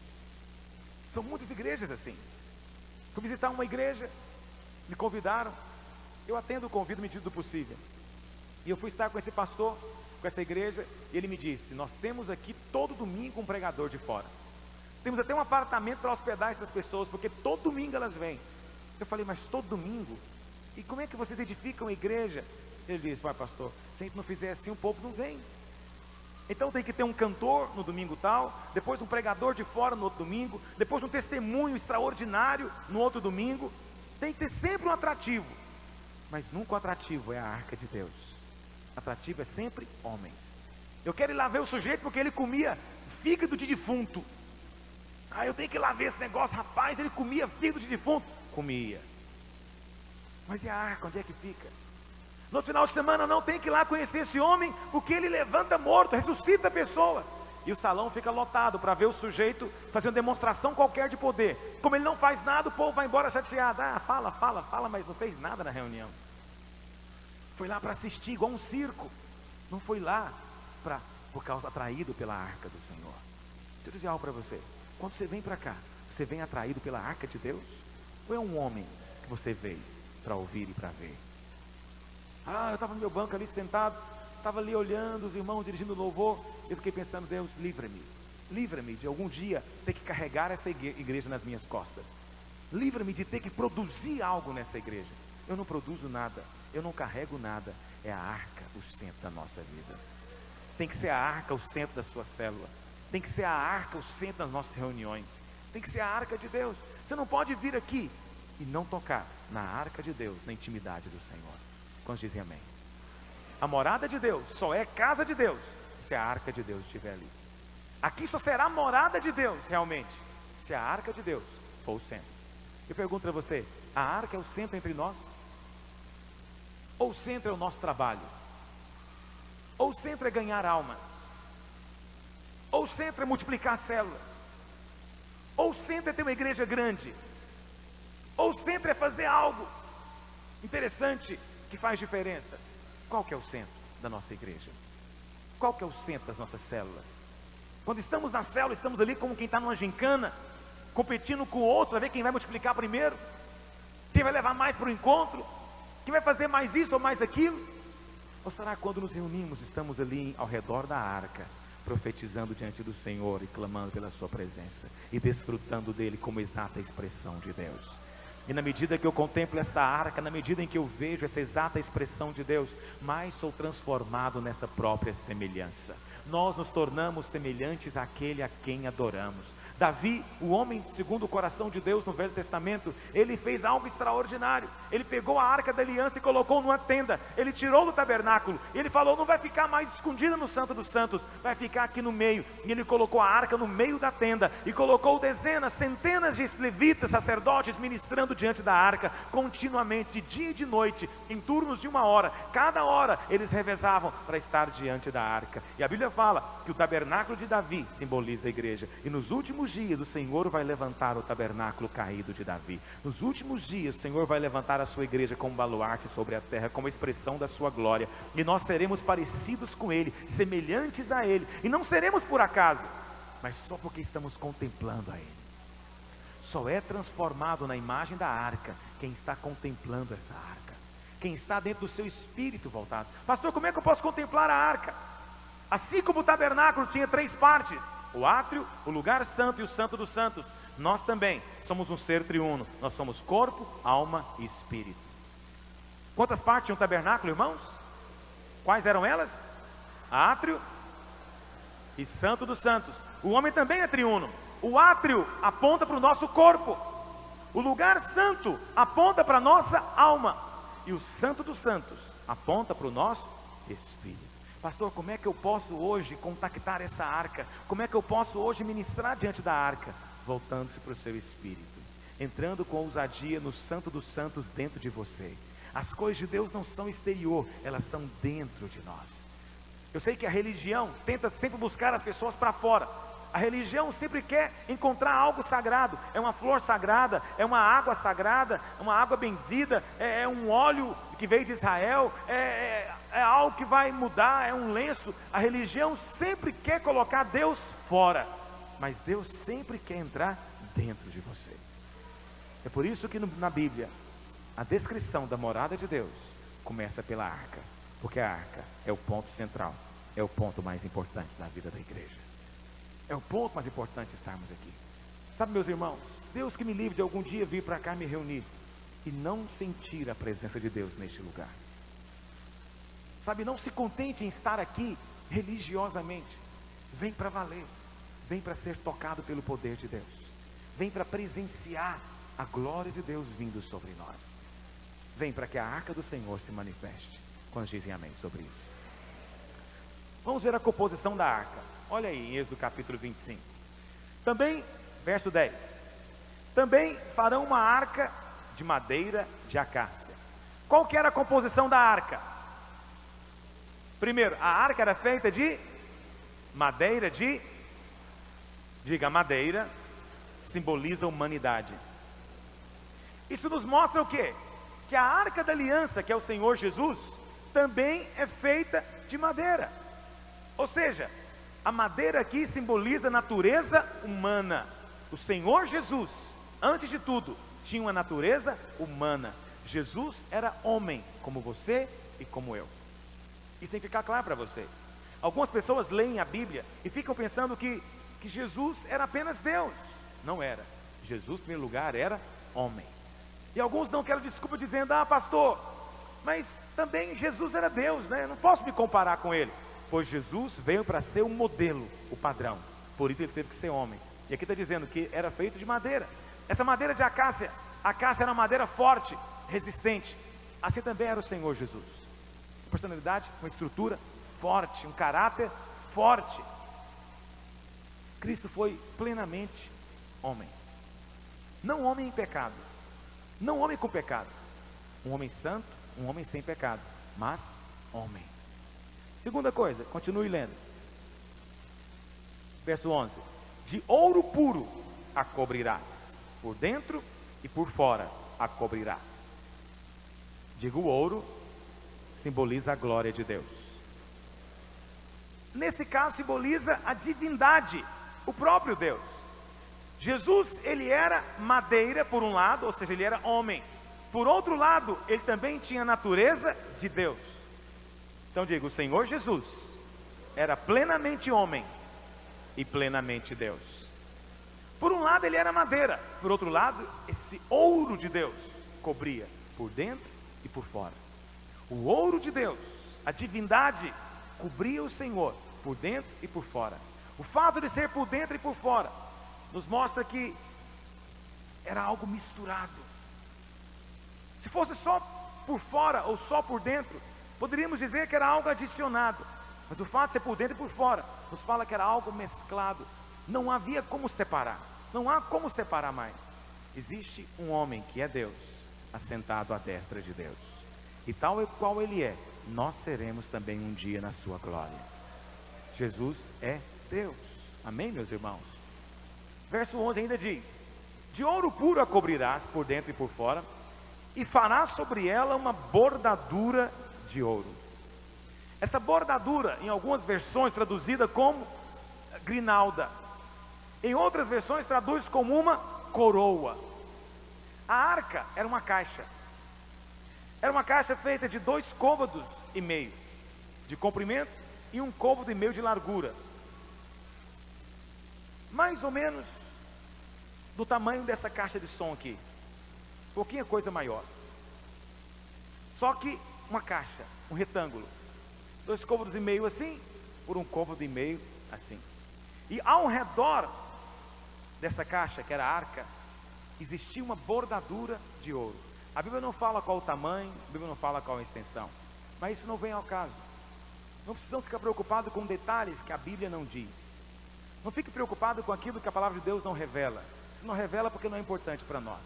São muitas igrejas assim. Fui visitar uma igreja, me convidaram, eu atendo o convite medida do possível. E eu fui estar com esse pastor, com essa igreja, e ele me disse, nós temos aqui todo domingo um pregador de fora. Temos até um apartamento para hospedar essas pessoas, porque todo domingo elas vêm. Eu falei, mas todo domingo? E como é que vocês edificam a igreja? Ele disse, vai pastor, se a gente não fizer assim, o povo não vem. Então tem que ter um cantor no domingo tal, depois um pregador de fora no outro domingo, depois um testemunho extraordinário no outro domingo. Tem que ter sempre um atrativo, mas nunca o atrativo é a arca de Deus. Atrativo é sempre homens. Eu quero ir lá ver o sujeito porque ele comia fígado de defunto. Ah, eu tenho que ir lá ver esse negócio, rapaz, ele comia fígado de defunto. Comia. Mas e a arca, onde é que fica? No final de semana não tem que ir lá conhecer esse homem, porque ele levanta morto, ressuscita pessoas. E o salão fica lotado para ver o sujeito fazendo demonstração qualquer de poder. Como ele não faz nada, o povo vai embora chateado. Ah, fala, mas não fez nada na reunião. Foi lá para assistir, igual um circo. Não foi lá por causa atraído pela arca do Senhor. Deixa eu dizer algo para você. Quando você vem para cá, você vem atraído pela arca de Deus? Ou é um homem que você veio para ouvir e para ver? Ah, eu estava no meu banco ali sentado, estava ali olhando os irmãos dirigindo o louvor. Eu fiquei pensando, Deus, livra-me de algum dia ter que carregar essa igreja nas minhas costas. Livra-me de ter que produzir algo nessa igreja. Eu não produzo nada, eu não carrego nada. É a arca, o centro da nossa vida. tem que ser a arca o centro da sua célula, tem que ser a arca o centro das nossas reuniões, tem que ser a arca de Deus. Você não pode vir aqui e não tocar na arca de Deus, na intimidade do Senhor. Quantos dizem amém? A morada de Deus só é casa de Deus se a arca de Deus estiver ali. Aqui só será morada de Deus realmente se a arca de Deus for o centro. Eu pergunto para você, a arca é o centro entre nós? Ou o centro é o nosso trabalho? Ou o centro é ganhar almas? Ou o centro é multiplicar células? Ou o centro é ter uma igreja grande? Ou o centro é fazer algo interessante que faz diferença? Qual que é o centro da nossa igreja? Qual que é o centro das nossas células? Quando estamos na célula, estamos ali como quem está numa gincana, competindo com o outro, para ver quem vai multiplicar primeiro, quem vai levar mais para o encontro, quem vai fazer mais isso ou mais aquilo. Ou será que quando nos reunimos, estamos ali ao redor da arca, profetizando diante do Senhor e clamando pela sua presença e desfrutando dele como exata expressão de Deus? E na medida que eu contemplo essa arca, na medida em que eu vejo essa exata expressão de Deus, mais sou transformado nessa própria semelhança. Nós nos tornamos semelhantes àquele a quem adoramos. Davi, o homem segundo o coração de Deus no Velho Testamento, ele fez algo extraordinário. Ele pegou a arca da aliança e colocou numa tenda. Ele tirou do tabernáculo. Ele falou, não vai ficar mais escondida no Santo dos Santos, vai ficar aqui no meio. E ele colocou a arca no meio da tenda e colocou dezenas, centenas de levitas, sacerdotes ministrando diante da arca, continuamente, de dia e de noite, em turnos de 1 hora. Cada hora eles revezavam para estar diante da arca. E a Bíblia fala que o tabernáculo de Davi simboliza a igreja. E nos últimos dias o Senhor vai levantar o tabernáculo caído de Davi. Nos últimos dias o Senhor vai levantar a sua igreja como baluarte sobre a terra, como expressão da sua glória. E nós seremos parecidos com Ele, semelhantes a Ele. E não seremos por acaso, mas só porque estamos contemplando a Ele. Só é transformado na imagem da arca quem está contemplando essa arca, quem está dentro do seu espírito voltado. Pastor, como é que eu posso contemplar a arca? Assim como o tabernáculo tinha 3 partes, o átrio, o lugar santo e o santo dos santos, nós também somos um ser triuno. Nós somos corpo, alma e espírito. Quantas partes tinha um tabernáculo, irmãos? Quais eram elas? Átrio e santo dos santos. O homem também é triuno. O átrio aponta para o nosso corpo, o lugar santo aponta para a nossa alma, e o santo dos santos aponta para o nosso espírito. Pastor, como é que eu posso hoje contactar essa arca? Como é que eu posso hoje ministrar diante da arca? Voltando-se para o seu espírito, entrando com ousadia no santo dos santos dentro de você. As coisas de Deus não são exterior, elas são dentro de nós. Eu sei que a religião tenta sempre buscar as pessoas para fora. A religião sempre quer encontrar algo sagrado. É uma flor sagrada, é uma água sagrada, é uma água benzida, é um óleo que veio de Israel, é algo que vai mudar, é um lenço. A religião sempre quer colocar Deus fora, mas Deus sempre quer entrar dentro de você. É por isso que na Bíblia, a descrição da morada de Deus começa pela arca, porque a arca é o ponto central, é o ponto mais importante da vida da igreja. É o ponto mais importante estarmos aqui. Sabe, meus irmãos, Deus que me livre de algum dia vir para cá me reunir e não sentir a presença de Deus neste lugar. Sabe, não se contente em estar aqui religiosamente. Vem para valer, vem para ser tocado pelo poder de Deus, vem para presenciar a glória de Deus vindo sobre nós. Vem para que a arca do Senhor se manifeste. Quantos dizem amém sobre isso? Vamos ver a composição da arca. Olha aí em Êxodo capítulo 25. Também, verso 10. Também farão uma arca de madeira de acácia. Qual que era a composição da arca? Primeiro, a arca era feita de madeira de... Diga, madeira simboliza a humanidade. Isso nos mostra o quê? Que a arca da aliança, que é o Senhor Jesus, também é feita de madeira. Ou seja, a madeira aqui simboliza a natureza humana. O Senhor Jesus, antes de tudo, tinha uma natureza humana. Jesus era homem, como você e como eu. Isso tem que ficar claro para você. Algumas pessoas leem a Bíblia e ficam pensando que Jesus era apenas Deus. Não era. Jesus, em primeiro lugar, era homem. E alguns dão aquela desculpa dizendo, pastor, mas também Jesus era Deus, né? Eu não posso me comparar com ele. pois Jesus veio para ser o modelo, o padrão. Por isso ele teve que ser homem. E aqui está dizendo que era feito de madeira. Essa madeira de acácia, a acácia era uma madeira forte, resistente. Assim também era o Senhor Jesus. Uma personalidade, uma estrutura forte, um caráter forte. Cristo foi plenamente homem. Não homem em pecado, não homem com pecado. Um homem santo, um homem sem pecado, mas homem. Segunda coisa, continue lendo. Verso 11. De ouro puro a cobrirás, por dentro e por fora a cobrirás. Digo, o ouro simboliza a glória de Deus. Nesse caso simboliza a divindade, o próprio Deus. Jesus, ele era madeira por um lado, ou seja, ele era homem. Por outro lado, ele também tinha a natureza de Deus. Então digo, o Senhor Jesus era plenamente homem e plenamente Deus. Por um lado ele era madeira, por outro lado esse ouro de Deus cobria por dentro e por fora. O ouro de Deus, a divindade, cobria o Senhor por dentro e por fora. O fato de ser por dentro e por fora nos mostra que era algo misturado. Se fosse só por fora ou só por dentro, poderíamos dizer que era algo adicionado. Mas o fato de ser por dentro e por fora nos fala que era algo mesclado. Não havia como separar. Não há como separar mais. Existe um homem que é Deus, assentado à destra de Deus. E tal e qual ele é, nós seremos também um dia na sua glória. Jesus é Deus. Amém, meus irmãos? Verso 11 ainda diz: de ouro puro a cobrirás por dentro e por fora, e farás sobre ela uma bordadura de ouro. Essa bordadura, em algumas versões traduzida como grinalda, em outras versões traduz como uma coroa. A arca era uma caixa. Era uma caixa feita de 2,5 côvados de comprimento e 1,5 côvado de largura. Mais ou menos do tamanho dessa caixa de som aqui. Pouquinha coisa maior. Só que uma caixa, um retângulo. 2,5 côvados assim, por 1,5 côvado assim. E ao redor dessa caixa, que era a arca, existia uma bordadura de ouro. A Bíblia não fala qual o tamanho, a Bíblia não fala qual a extensão, mas isso não vem ao caso. Não precisamos ficar preocupados com detalhes que a Bíblia não diz. Não fique preocupado com aquilo que a palavra de Deus não revela. Isso não revela porque não é importante para nós.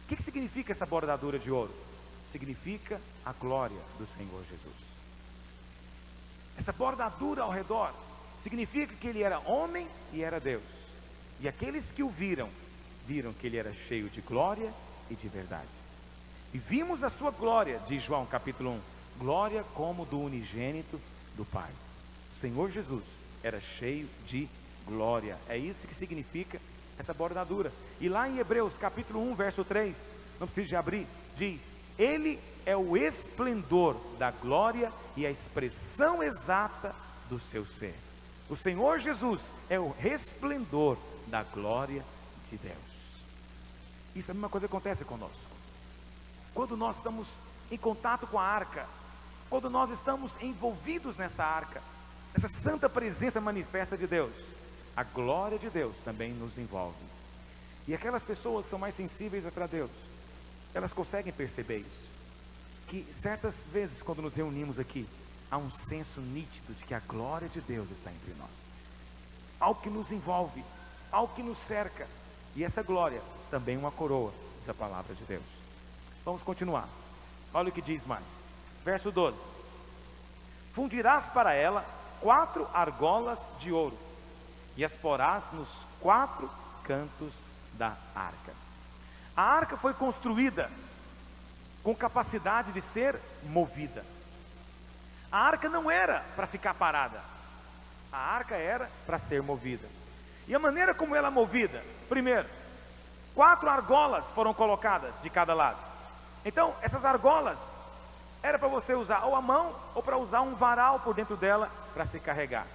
O que significa essa bordadura de ouro? Significa a glória do Senhor Jesus. Essa bordadura ao redor significa que ele era homem e era Deus. E aqueles que o viram, viram que ele era cheio de glória e de verdade. E vimos a sua glória, diz João capítulo 1, glória como do unigênito do Pai. O Senhor Jesus era cheio de glória. É isso que significa essa bordadura. E lá em Hebreus capítulo 1, verso 3, não precisa de abrir, diz: ele é o esplendor da glória e a expressão exata do seu ser. O Senhor Jesus é o resplendor da glória de Deus. Isso é a mesma coisa que acontece conosco. Quando nós estamos em contato com a arca, quando nós estamos envolvidos nessa arca, essa santa presença manifesta de Deus, a glória de Deus também nos envolve. E aquelas pessoas que são mais sensíveis para Deus, elas conseguem perceber isso, que certas vezes quando nos reunimos aqui, há um senso nítido de que a glória de Deus está entre nós. Algo que nos envolve, algo que nos cerca. E essa glória também uma coroa, diz a palavra de Deus. Vamos continuar. Olha o que diz mais. Verso 12. Fundirás para ela 4 argolas de ouro, e as porás nos 4 cantos da arca. A arca foi construída com capacidade de ser movida. A arca não era para ficar parada. A arca era para ser movida. E a maneira como ela é movida: primeiro, 4 argolas foram colocadas de cada lado. Então essas argolas era para você usar ou a mão, ou para usar um varal por dentro dela para se carregar.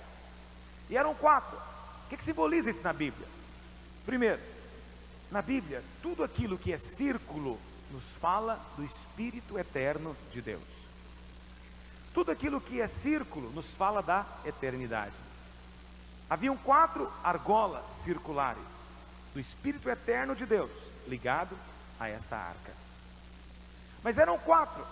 E eram 4. O que simboliza isso na Bíblia? Primeiro, na Bíblia, tudo aquilo que é círculo nos fala do Espírito eterno de Deus. Tudo aquilo que é círculo nos fala da eternidade. Haviam 4 argolas circulares do Espírito eterno de Deus ligado a essa arca. Mas eram 4.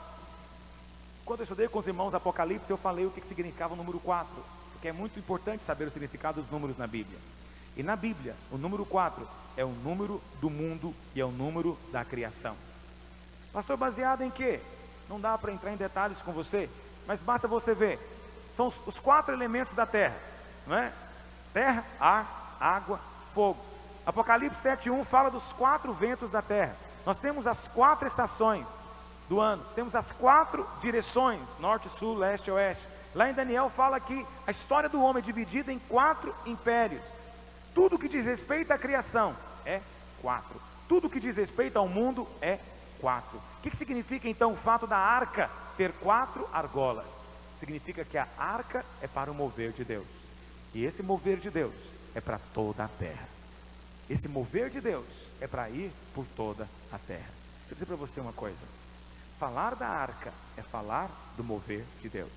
Quando eu estudei com os irmãos Apocalipse, eu falei o que significava o número 4, porque é muito importante saber o significado dos números na Bíblia. E na Bíblia, o número 4 é o número do mundo e é o número da criação. Pastor, baseado em quê? Não dá para entrar em detalhes com você, mas basta você ver. São os 4 elementos da terra, não é? Terra, ar, água, fogo. Apocalipse 7:1 fala dos 4 ventos da terra. Nós temos as 4 estações do ano, temos as 4 direções, norte, sul, leste, oeste. Lá em Daniel fala que a história do homem é dividida em 4 impérios. Tudo que diz respeito à criação é 4. Tudo que diz respeito ao mundo é 4. O que significa então o fato da arca ter 4 argolas? Significa que a arca é para o mover de Deus. E esse mover de Deus é para toda a terra. Esse mover de Deus é para ir por toda a terra. Deixa eu dizer para você uma coisa. Falar da arca é falar do mover de Deus.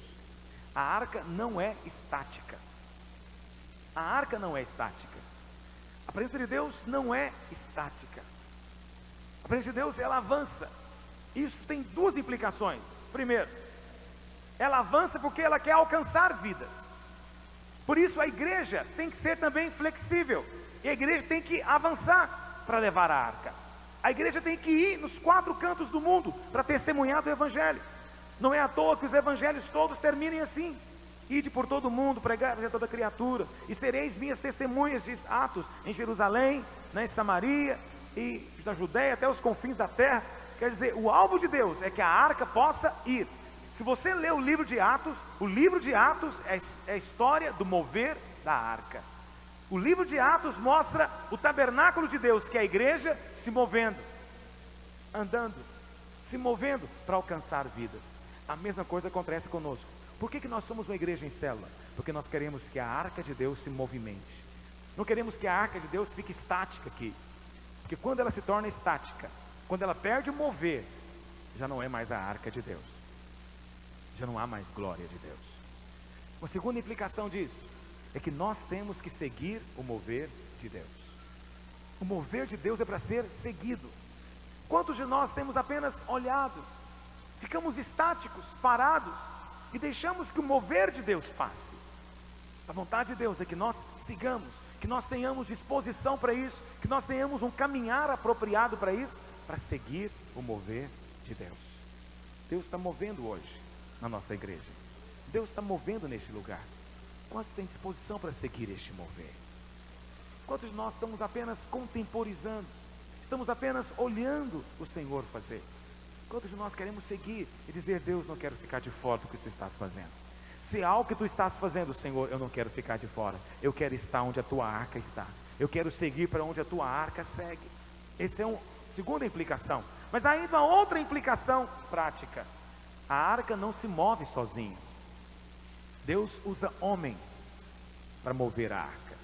A arca não é estática. A arca não é estática. A presença de Deus não é estática. A presença de Deus, ela avança. Isso tem 2 implicações. Primeiro, ela avança porque ela quer alcançar vidas. Por isso a igreja tem que ser também flexível. E a igreja tem que avançar para levar a arca. A igreja tem que ir nos 4 cantos do mundo para testemunhar do evangelho. Não é à toa que os evangelhos todos terminem assim: ide por todo mundo, pregai a toda criatura, e sereis minhas testemunhas, diz Atos, em Jerusalém, em Samaria, e na Judéia, até os confins da terra. Quer dizer, o alvo de Deus é que a arca possa ir. Se você ler o livro de Atos, o livro de Atos é a história do mover da arca. O livro de Atos mostra o tabernáculo de Deus, que é a igreja, se movendo, andando, se movendo para alcançar vidas. A mesma coisa acontece conosco. Por que nós somos uma igreja em célula? Porque nós queremos que a arca de Deus se movimente. Não queremos que a arca de Deus fique estática aqui. Porque quando ela se torna estática, quando ela perde o mover, já não é mais a arca de Deus. Já não há mais glória de Deus. Uma segunda implicação disso é que nós temos que seguir o mover de Deus. O mover de Deus é para ser seguido. Quantos de nós temos apenas olhado, ficamos estáticos, parados, e deixamos que o mover de Deus passe? A vontade de Deus é que nós sigamos, que nós tenhamos disposição para isso, que nós tenhamos um caminhar apropriado para isso, para seguir o mover de Deus. Deus está movendo hoje na nossa igreja. Deus está movendo neste lugar. Quantos têm disposição para seguir este mover? Quantos de nós estamos apenas contemporizando? Estamos apenas olhando o Senhor fazer? Quantos de nós queremos seguir e dizer: Deus, não quero ficar de fora do que tu estás fazendo. Se há algo que tu estás fazendo, Senhor, eu não quero ficar de fora. Eu quero estar onde a tua arca está. Eu quero seguir para onde a tua arca segue. Essa é uma segunda implicação. Mas ainda uma outra implicação prática. A arca não se move sozinha. Deus usa homens para mover a arca.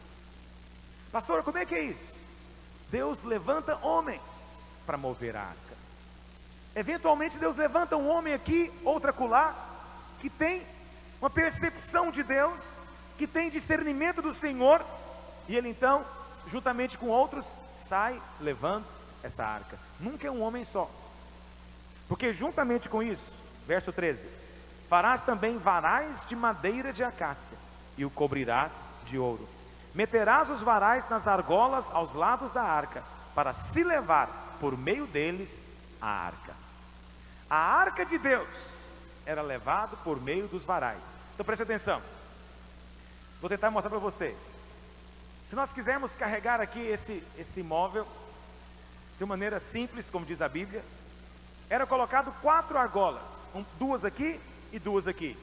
Pastor, como é que é isso? Deus levanta homens para mover a arca. Eventualmente Deus levanta um homem aqui, outro acolá, que tem uma percepção de Deus, que tem discernimento do Senhor, e ele então, juntamente com outros, sai levando essa arca. Nunca é um homem só, porque juntamente com isso, verso 13: farás também varais de madeira de acácia, e o cobrirás de ouro. Meterás os varais nas argolas aos lados da arca, para se levar por meio deles a arca. A arca de Deus era levada por meio dos varais. Então preste atenção. Vou tentar mostrar para você. Se nós quisermos carregar aqui esse móvel de maneira simples, como diz a Bíblia, era colocado 4 argolas, 2 aqui e 2 aqui.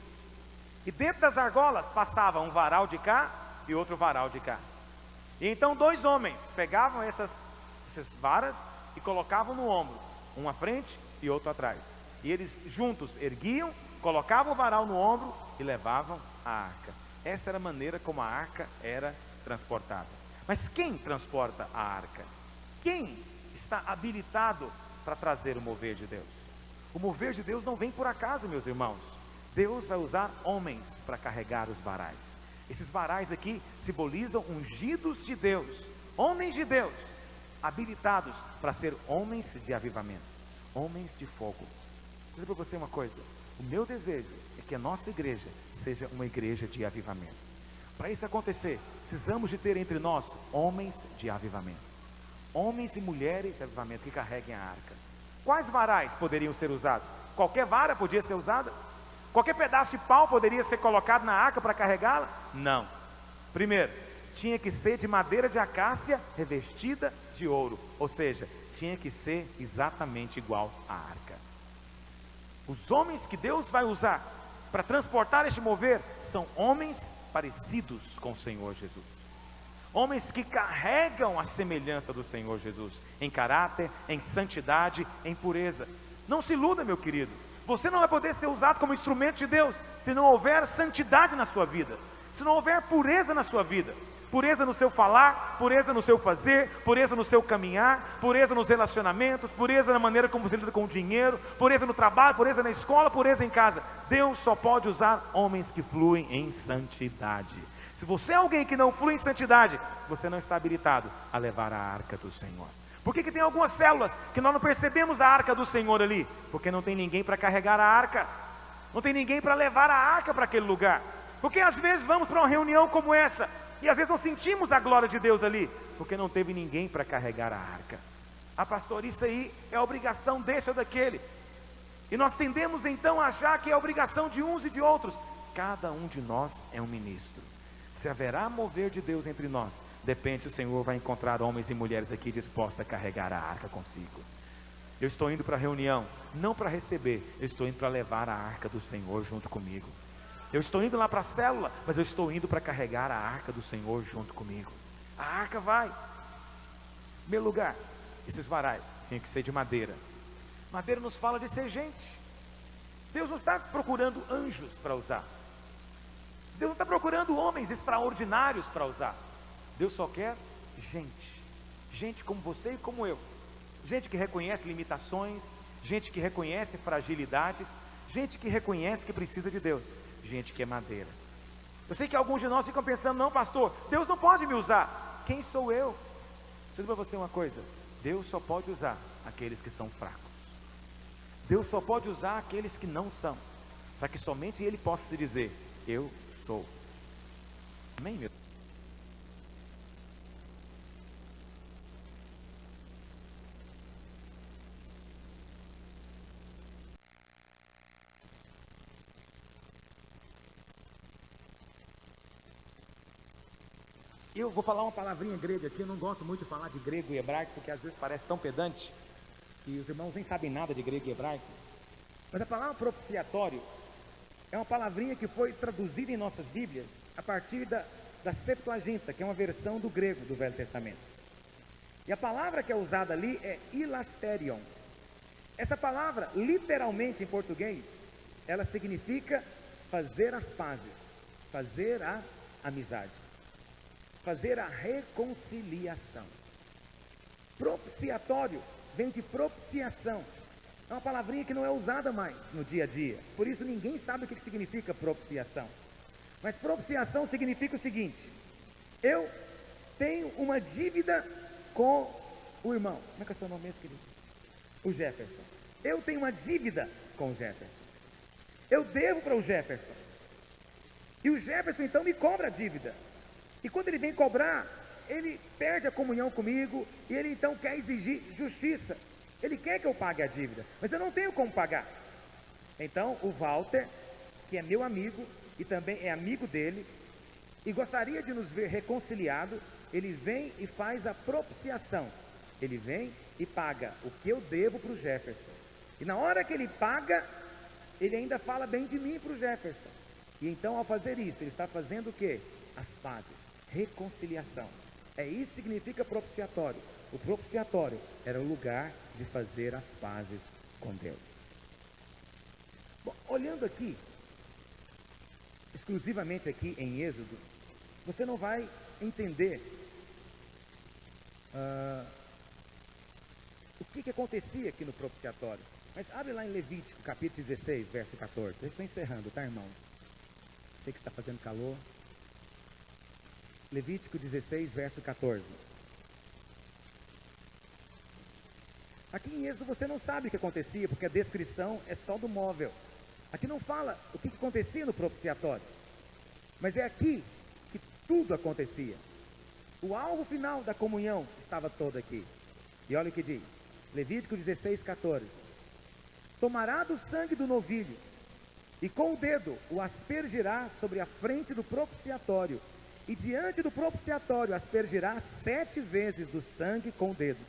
E dentro das argolas passava um varal de cá e outro varal de cá. E então 2 homens pegavam essas varas e colocavam no ombro, um à frente e outro atrás. E eles juntos erguiam, colocavam o varal no ombro e levavam a arca. Essa era a maneira como a arca era transportada. Mas quem transporta a arca? Quem está habilitado para trazer o mover de Deus? O mover de Deus não vem por acaso, meus irmãos. Deus vai usar homens para carregar os varais. Esses varais aqui simbolizam ungidos de Deus, homens de Deus, habilitados para ser homens de avivamento, homens de fogo. Vou dizer para você uma coisa: o meu desejo é que a nossa igreja seja uma igreja de avivamento. Para isso acontecer, precisamos de ter entre nós homens de avivamento, homens e mulheres de avivamento que carreguem a arca. Quais varais poderiam ser usados? Qualquer vara podia ser usada? Qualquer pedaço de pau poderia ser colocado na arca para carregá-la? Não. Primeiro, tinha que ser de madeira de acácia revestida de ouro, ou seja, tinha que ser exatamente igual à arca. Os homens que Deus vai usar para transportar este mover são homens parecidos com o Senhor Jesus, homens que carregam a semelhança do Senhor Jesus, em caráter, em santidade, em pureza. Não se iluda, meu querido, você não vai poder ser usado como instrumento de Deus se não houver santidade na sua vida, se não houver pureza na sua vida. Pureza no seu falar, pureza no seu fazer, pureza no seu caminhar, pureza nos relacionamentos, pureza na maneira como você lida com o dinheiro, pureza no trabalho, pureza na escola, pureza em casa. Deus só pode usar homens que fluem em santidade. Se você é alguém que não flui em santidade, você não está habilitado a levar a arca do Senhor. Por que tem algumas células que nós não percebemos a arca do Senhor ali? Porque não tem ninguém para carregar a arca, não tem ninguém para levar a arca para aquele lugar. Porque às vezes vamos para uma reunião como essa e às vezes não sentimos a glória de Deus ali, porque não teve ninguém para carregar a arca. Ah, pastor, isso aí é obrigação desse ou daquele. E nós tendemos então a achar que é obrigação de uns e de outros. Cada um de nós é um ministro. Se haverá mover de Deus entre nós, depende se o Senhor vai encontrar homens e mulheres aqui dispostos a carregar a arca consigo. Eu estou indo para a reunião, não para receber, eu estou indo para levar a arca do Senhor junto comigo. Eu estou indo lá para a célula, mas eu estou indo para carregar a arca do Senhor junto comigo. A arca vai. Meu lugar, esses varais tinham que ser de madeira. Madeira nos fala de ser gente. Deus não está procurando anjos para usar. Deus não está procurando homens extraordinários para usar. Deus só quer gente. Gente como você e como eu. Gente que reconhece limitações, gente que reconhece fragilidades, gente que reconhece que precisa de Deus, gente que é madeira. Eu sei que alguns de nós ficam pensando: não, pastor, Deus não pode me usar. Quem sou eu? Deixa eu dizer para você uma coisa: Deus só pode usar aqueles que são fracos. Deus só pode usar aqueles que não são, para que somente Ele possa se dizer: eu sou. Amém, meu? Eu vou falar uma palavrinha grega aqui. Eu não gosto muito de falar de grego e hebraico, porque às vezes parece tão pedante e os irmãos nem sabem nada de grego e hebraico. Mas a palavra propiciatório é uma palavrinha que foi traduzida em nossas Bíblias a partir da Septuaginta, que é uma versão do grego do Velho Testamento. E a palavra que é usada ali é hilasterion. Essa palavra, literalmente em português, ela significa fazer as pazes, fazer a amizade, fazer a reconciliação. Propiciatório vem de propiciação. É uma palavrinha que não é usada mais no dia a dia, por isso ninguém sabe o que significa propiciação. Mas propiciação significa o seguinte: eu tenho uma dívida com o irmão. Como é que é o seu nome mesmo, querido? O Jefferson. Eu tenho uma dívida com o Jefferson. Eu devo para o Jefferson. E o Jefferson então me cobra a dívida. E quando ele vem cobrar, ele perde a comunhão comigo e ele então quer exigir justiça. Ele quer que eu pague a dívida, mas eu não tenho como pagar. Então o Walter, que é meu amigo e também é amigo dele, e gostaria de nos ver reconciliado, ele vem e faz a propiciação. Ele vem e paga o que eu devo para o Jefferson. E na hora que ele paga, ele ainda fala bem de mim para o Jefferson. E então, ao fazer isso, ele está fazendo o quê? As pazes, reconciliação. É isso que significa propiciatório. O propiciatório era o lugar de fazer as pazes com Deus. Bom, olhando aqui, exclusivamente aqui em Êxodo, você não vai entender o que acontecia aqui no propiciatório. Mas abre lá em Levítico, capítulo 16, verso 14. Eu estou encerrando, tá, irmão? Sei que está fazendo calor. Levítico 16, verso 14. Aqui em Êxodo você não sabe o que acontecia, porque a descrição é só do móvel. Aqui não fala o que acontecia no propiciatório. Mas é aqui que tudo acontecia. O alvo final da comunhão estava todo aqui. E olha o que diz. Levítico 16, 14. Tomará do sangue do novilho, e com o dedo o aspergirá sobre a frente do propiciatório, e diante do propiciatório aspergirá 7 vezes do sangue com o dedo.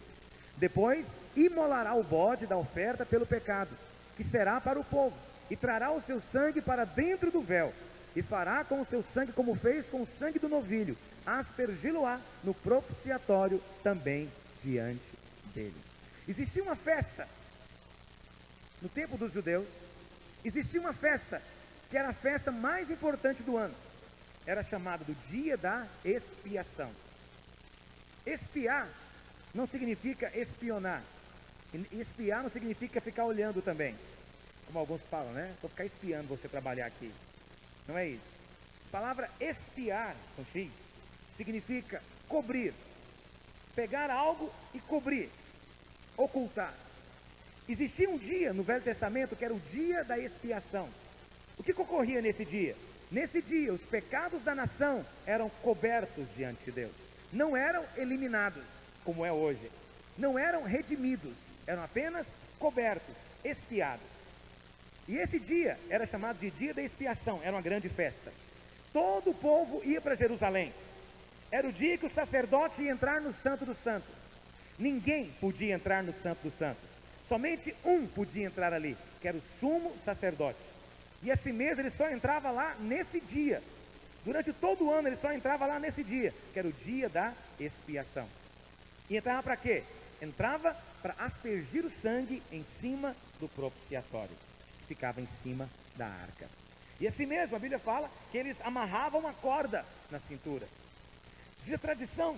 Depois imolará o bode da oferta pelo pecado, que será para o povo, e trará o seu sangue para dentro do véu, e fará com o seu sangue como fez com o sangue do novilho, aspergi-lo-á no propiciatório também diante dele. Existia uma festa no tempo dos judeus, existia uma festa que era a festa mais importante do ano. Era chamada do dia da expiação. Espiar não significa espionar. E espiar não significa ficar olhando também, como alguns falam, né? Vou ficar espiando você trabalhar aqui. Não é isso. A palavra espiar, com X, significa cobrir. Pegar algo e cobrir. Ocultar. Existia um dia no Velho Testamento que era o dia da expiação. O que ocorria nesse dia? Nesse dia, os pecados da nação eram cobertos diante de Deus. Não eram eliminados, como é hoje. Não eram redimidos, eram apenas cobertos, expiados. E esse dia era chamado de dia da expiação, era uma grande festa. Todo o povo ia para Jerusalém. Era o dia que o sacerdote ia entrar no Santo dos Santos. Ninguém podia entrar no Santo dos Santos. Somente um podia entrar ali, que era o sumo sacerdote. E assim mesmo ele só entrava lá nesse dia. Durante todo o ano ele só entrava lá nesse dia, que era o dia da expiação. E entrava para quê? Entrava para aspergir o sangue em cima do propiciatório, que ficava em cima da arca. E assim mesmo a Bíblia fala que eles amarravam uma corda na cintura. Diz a tradição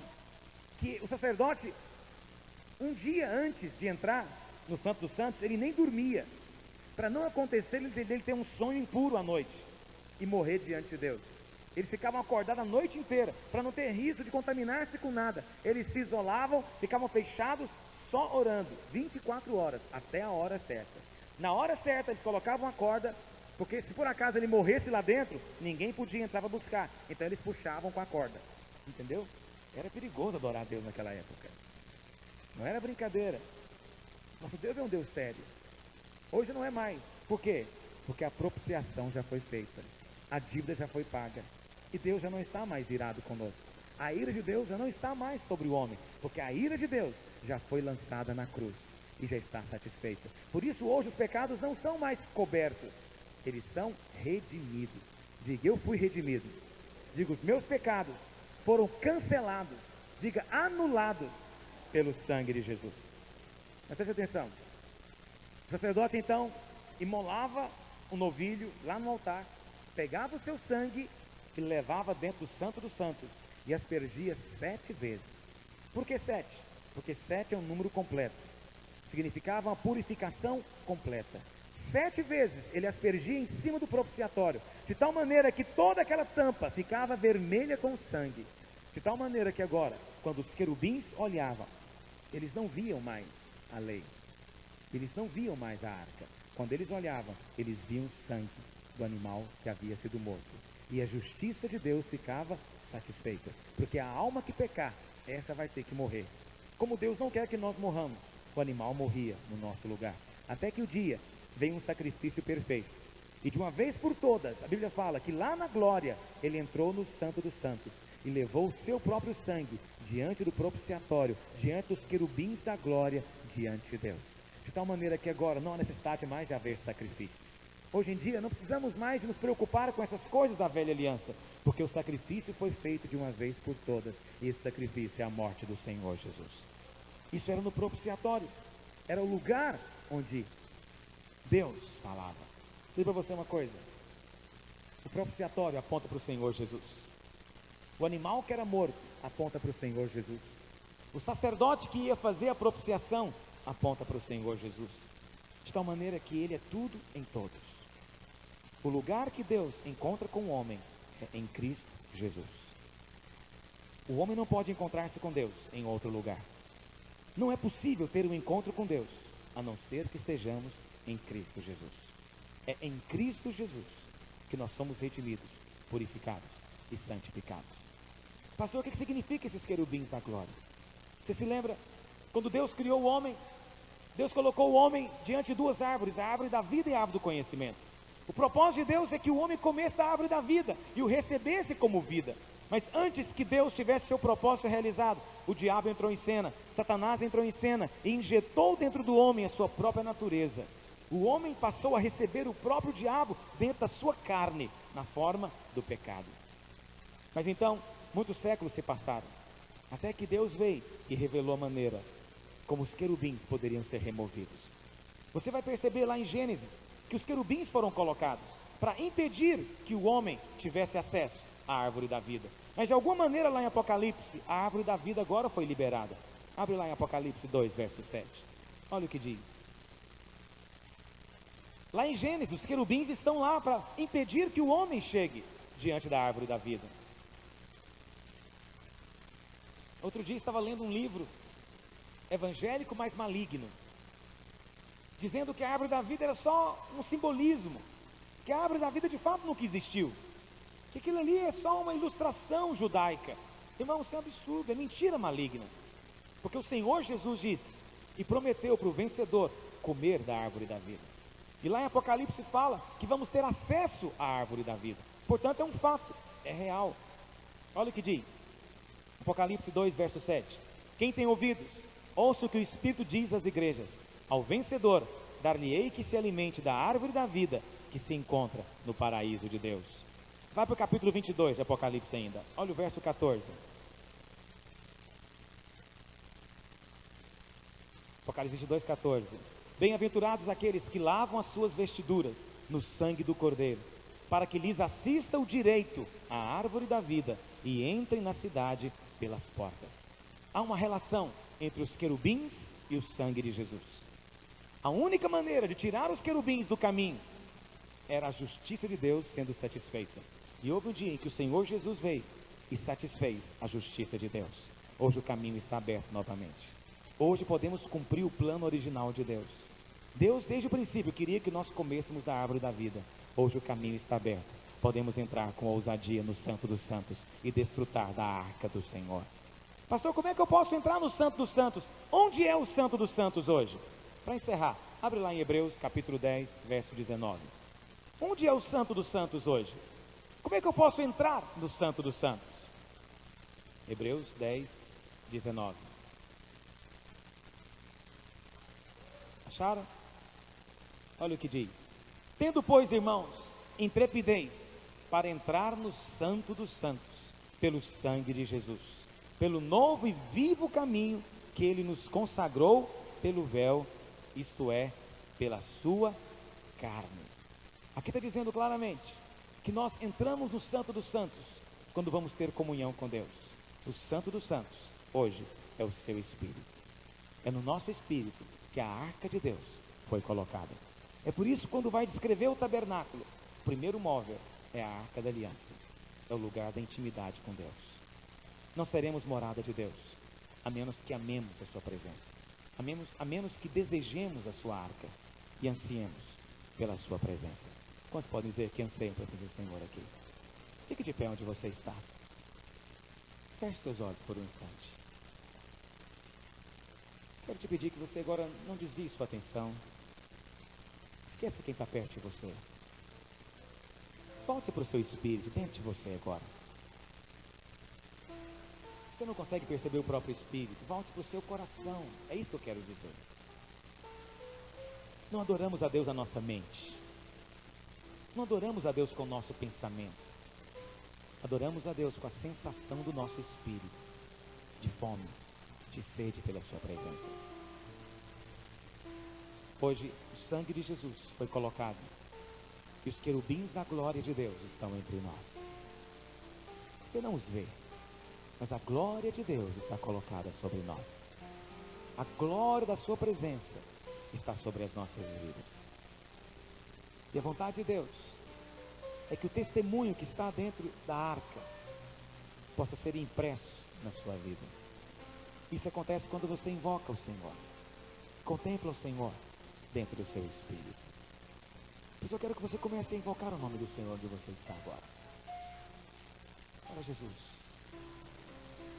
que o sacerdote, um dia antes de entrar no Santo dos Santos, ele nem dormia, para não acontecer ele ter um sonho impuro à noite e morrer diante de Deus. Eles ficavam acordados a noite inteira, para não ter risco de contaminar-se com nada. Eles se isolavam, ficavam fechados, só orando, 24 horas, até a hora certa. Na hora certa eles colocavam a corda, porque se por acaso ele morresse lá dentro, ninguém podia entrar para buscar. Então eles puxavam com a corda, entendeu? Era perigoso adorar a Deus naquela época. Não era brincadeira. Nosso Deus é um Deus sério. Hoje não é mais. Por quê? Porque a propiciação já foi feita. A dívida já foi paga. E Deus já não está mais irado conosco. A ira de Deus já não está mais sobre o homem. Porque a ira de Deus já foi lançada na cruz. E já está satisfeita. Por isso hoje os pecados não são mais cobertos. Eles são redimidos. Diga, eu fui redimido. Diga, os meus pecados foram cancelados. Diga, anulados pelo sangue de Jesus. Mas preste atenção. O sacerdote então imolava o novilho lá no altar, pegava o seu sangue e levava dentro do Santo dos Santos e aspergia 7 vezes. Por que 7? Porque 7 é um número completo. Significava uma purificação completa. 7 vezes ele aspergia em cima do propiciatório, de tal maneira que toda aquela tampa ficava vermelha com sangue. De tal maneira que agora, quando os querubins olhavam, eles não viam mais a lei. Eles não viam mais a arca. Quando eles olhavam, eles viam o sangue do animal que havia sido morto. E a justiça de Deus ficava satisfeita. Porque a alma que pecar, essa vai ter que morrer. Como Deus não quer que nós morramos, o animal morria no nosso lugar. Até que o dia veio um sacrifício perfeito. E de uma vez por todas, a Bíblia fala que lá na glória, ele entrou no Santo dos Santos e levou o seu próprio sangue diante do propiciatório, diante dos querubins da glória, diante de Deus. De tal maneira que agora não há necessidade mais de haver sacrifícios. Hoje em dia não precisamos mais de nos preocupar com essas coisas da velha aliança, porque o sacrifício foi feito de uma vez por todas, e esse sacrifício é a morte do Senhor Jesus. Isso era no propiciatório, era o lugar onde Deus falava. Vou dizer para você uma coisa, o propiciatório aponta para o Senhor Jesus. O animal que era morto aponta para o Senhor Jesus. O sacerdote que ia fazer a propiciação aponta para o Senhor Jesus, de tal maneira que Ele é tudo em todos. O lugar que Deus encontra com o homem é em Cristo Jesus. O homem não pode encontrar-se com Deus em outro lugar. Não é possível ter um encontro com Deus, a não ser que estejamos em Cristo Jesus. É em Cristo Jesus que nós somos redimidos, purificados e santificados. Pastor, o que significa esses querubins da glória? Você se lembra? Quando Deus criou o homem, Deus colocou o homem diante de duas árvores, a árvore da vida e a árvore do conhecimento. O propósito de Deus é que o homem comesse da árvore da vida e o recebesse como vida. Mas antes que Deus tivesse seu propósito realizado, o diabo entrou em cena, Satanás entrou em cena e injetou dentro do homem a sua própria natureza. O homem passou a receber o próprio diabo dentro da sua carne, na forma do pecado. Mas então, muitos séculos se passaram, até que Deus veio e revelou a maneira como os querubins poderiam ser removidos. Você vai perceber lá em Gênesis que os querubins foram colocados para impedir que o homem tivesse acesso à árvore da vida. Mas de alguma maneira lá em Apocalipse, a árvore da vida agora foi liberada. Abre lá em Apocalipse 2, verso 7. Olha o que diz. Lá em Gênesis, os querubins estão lá para impedir que o homem chegue diante da árvore da vida. Outro dia estava lendo um livro evangélico, mas maligno, dizendo que a árvore da vida era só um simbolismo, que a árvore da vida de fato nunca existiu, que aquilo ali é só uma ilustração judaica. Irmão, isso é um absurdo, é mentira maligna, porque o Senhor Jesus disse e prometeu para o vencedor comer da árvore da vida. E lá em Apocalipse fala que vamos ter acesso à árvore da vida. Portanto, é um fato, é real. Olha o que diz Apocalipse 2, verso 7. Quem tem ouvidos, ouça o que o Espírito diz às igrejas. Ao vencedor, dar-lhe-ei que se alimente da árvore da vida que se encontra no paraíso de Deus. Vai para o capítulo 22 de Apocalipse ainda. Olha o verso 14. Apocalipse 22, 14. Bem-aventurados aqueles que lavam as suas vestiduras no sangue do Cordeiro, para que lhes assista o direito à árvore da vida e entrem na cidade pelas portas. Há uma relação entre os querubins e o sangue de Jesus. A única maneira de tirar os querubins do caminho era a justiça de Deus sendo satisfeita. E houve um dia em que o Senhor Jesus veio e satisfez a justiça de Deus. Hoje o caminho está aberto novamente. Hoje podemos cumprir o plano original de Deus. Deus desde o princípio queria que nós comêssemos da árvore da vida. Hoje o caminho está aberto. Podemos entrar com ousadia no Santo dos Santos e desfrutar da arca do Senhor. Pastor, como é que eu posso entrar no Santo dos Santos? Onde é o Santo dos Santos hoje? Para encerrar, abre lá em Hebreus capítulo 10, verso 19. Onde é o Santo dos Santos hoje? Como é que eu posso entrar no Santo dos Santos? Hebreus 10, 19. Acharam? Olha o que diz. Tendo, pois, irmãos, intrepidez para entrar no Santo dos Santos, pelo sangue de Jesus, pelo novo e vivo caminho que Ele nos consagrou pelo véu, isto é, pela sua carne. Aqui está dizendo claramente que nós entramos no Santo dos Santos quando vamos ter comunhão com Deus. O Santo dos Santos, hoje, é o seu Espírito. É no nosso Espírito que a arca de Deus foi colocada. É por isso, quando vai descrever o tabernáculo, o primeiro móvel é a arca da aliança. É o lugar da intimidade com Deus. Não seremos morada de Deus, a menos que amemos a sua presença. A menos que desejemos a sua arca e ansiemos pela sua presença. Quantos podem dizer que anseiam pela presença do Senhor aqui? Fique de pé onde você está. Feche seus olhos por um instante. Quero te pedir que você agora não desvie sua atenção. Esqueça quem está perto de você. Volte para o seu espírito dentro de você agora. Você não consegue perceber o próprio espírito, volte para o seu coração. É isso que eu quero dizer. Não adoramos a Deus na nossa mente. Não adoramos a Deus com o nosso pensamento. Adoramos a Deus com a sensação do nosso espírito, de fome, de sede pela sua presença. Hoje, o sangue de Jesus foi colocado e os querubins da glória de Deus estão entre nós. Você não os vê, mas a glória de Deus está colocada sobre nós. A glória da sua presença está sobre as nossas vidas. E a vontade de Deus é que o testemunho que está dentro da arca possa ser impresso na sua vida. Isso acontece quando você invoca o Senhor, contempla o Senhor dentro do seu espírito. Por isso eu quero que você comece a invocar o nome do Senhor onde você está agora. Fala: Jesus,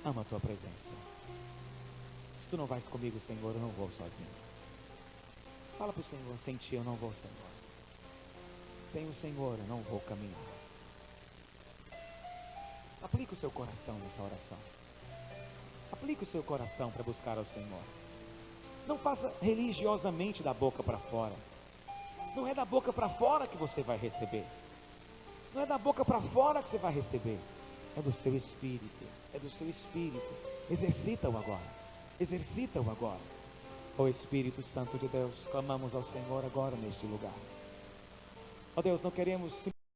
amo a tua presença. Se tu não vais comigo, Senhor, eu não vou sozinho. Fala para o Senhor: sem ti eu não vou, Senhor. Sem o Senhor eu não vou caminhar. Aplique o seu coração nessa oração. Aplique o seu coração para buscar ao Senhor. Não faça religiosamente da boca para fora. Não é da boca para fora que você vai receber. Não é da boca para fora que você vai receber. É do seu espírito. É do seu espírito. Exercita-o agora. Exercita-o agora. Ó Espírito Santo de Deus, clamamos ao Senhor agora neste lugar. Ó Deus, não queremos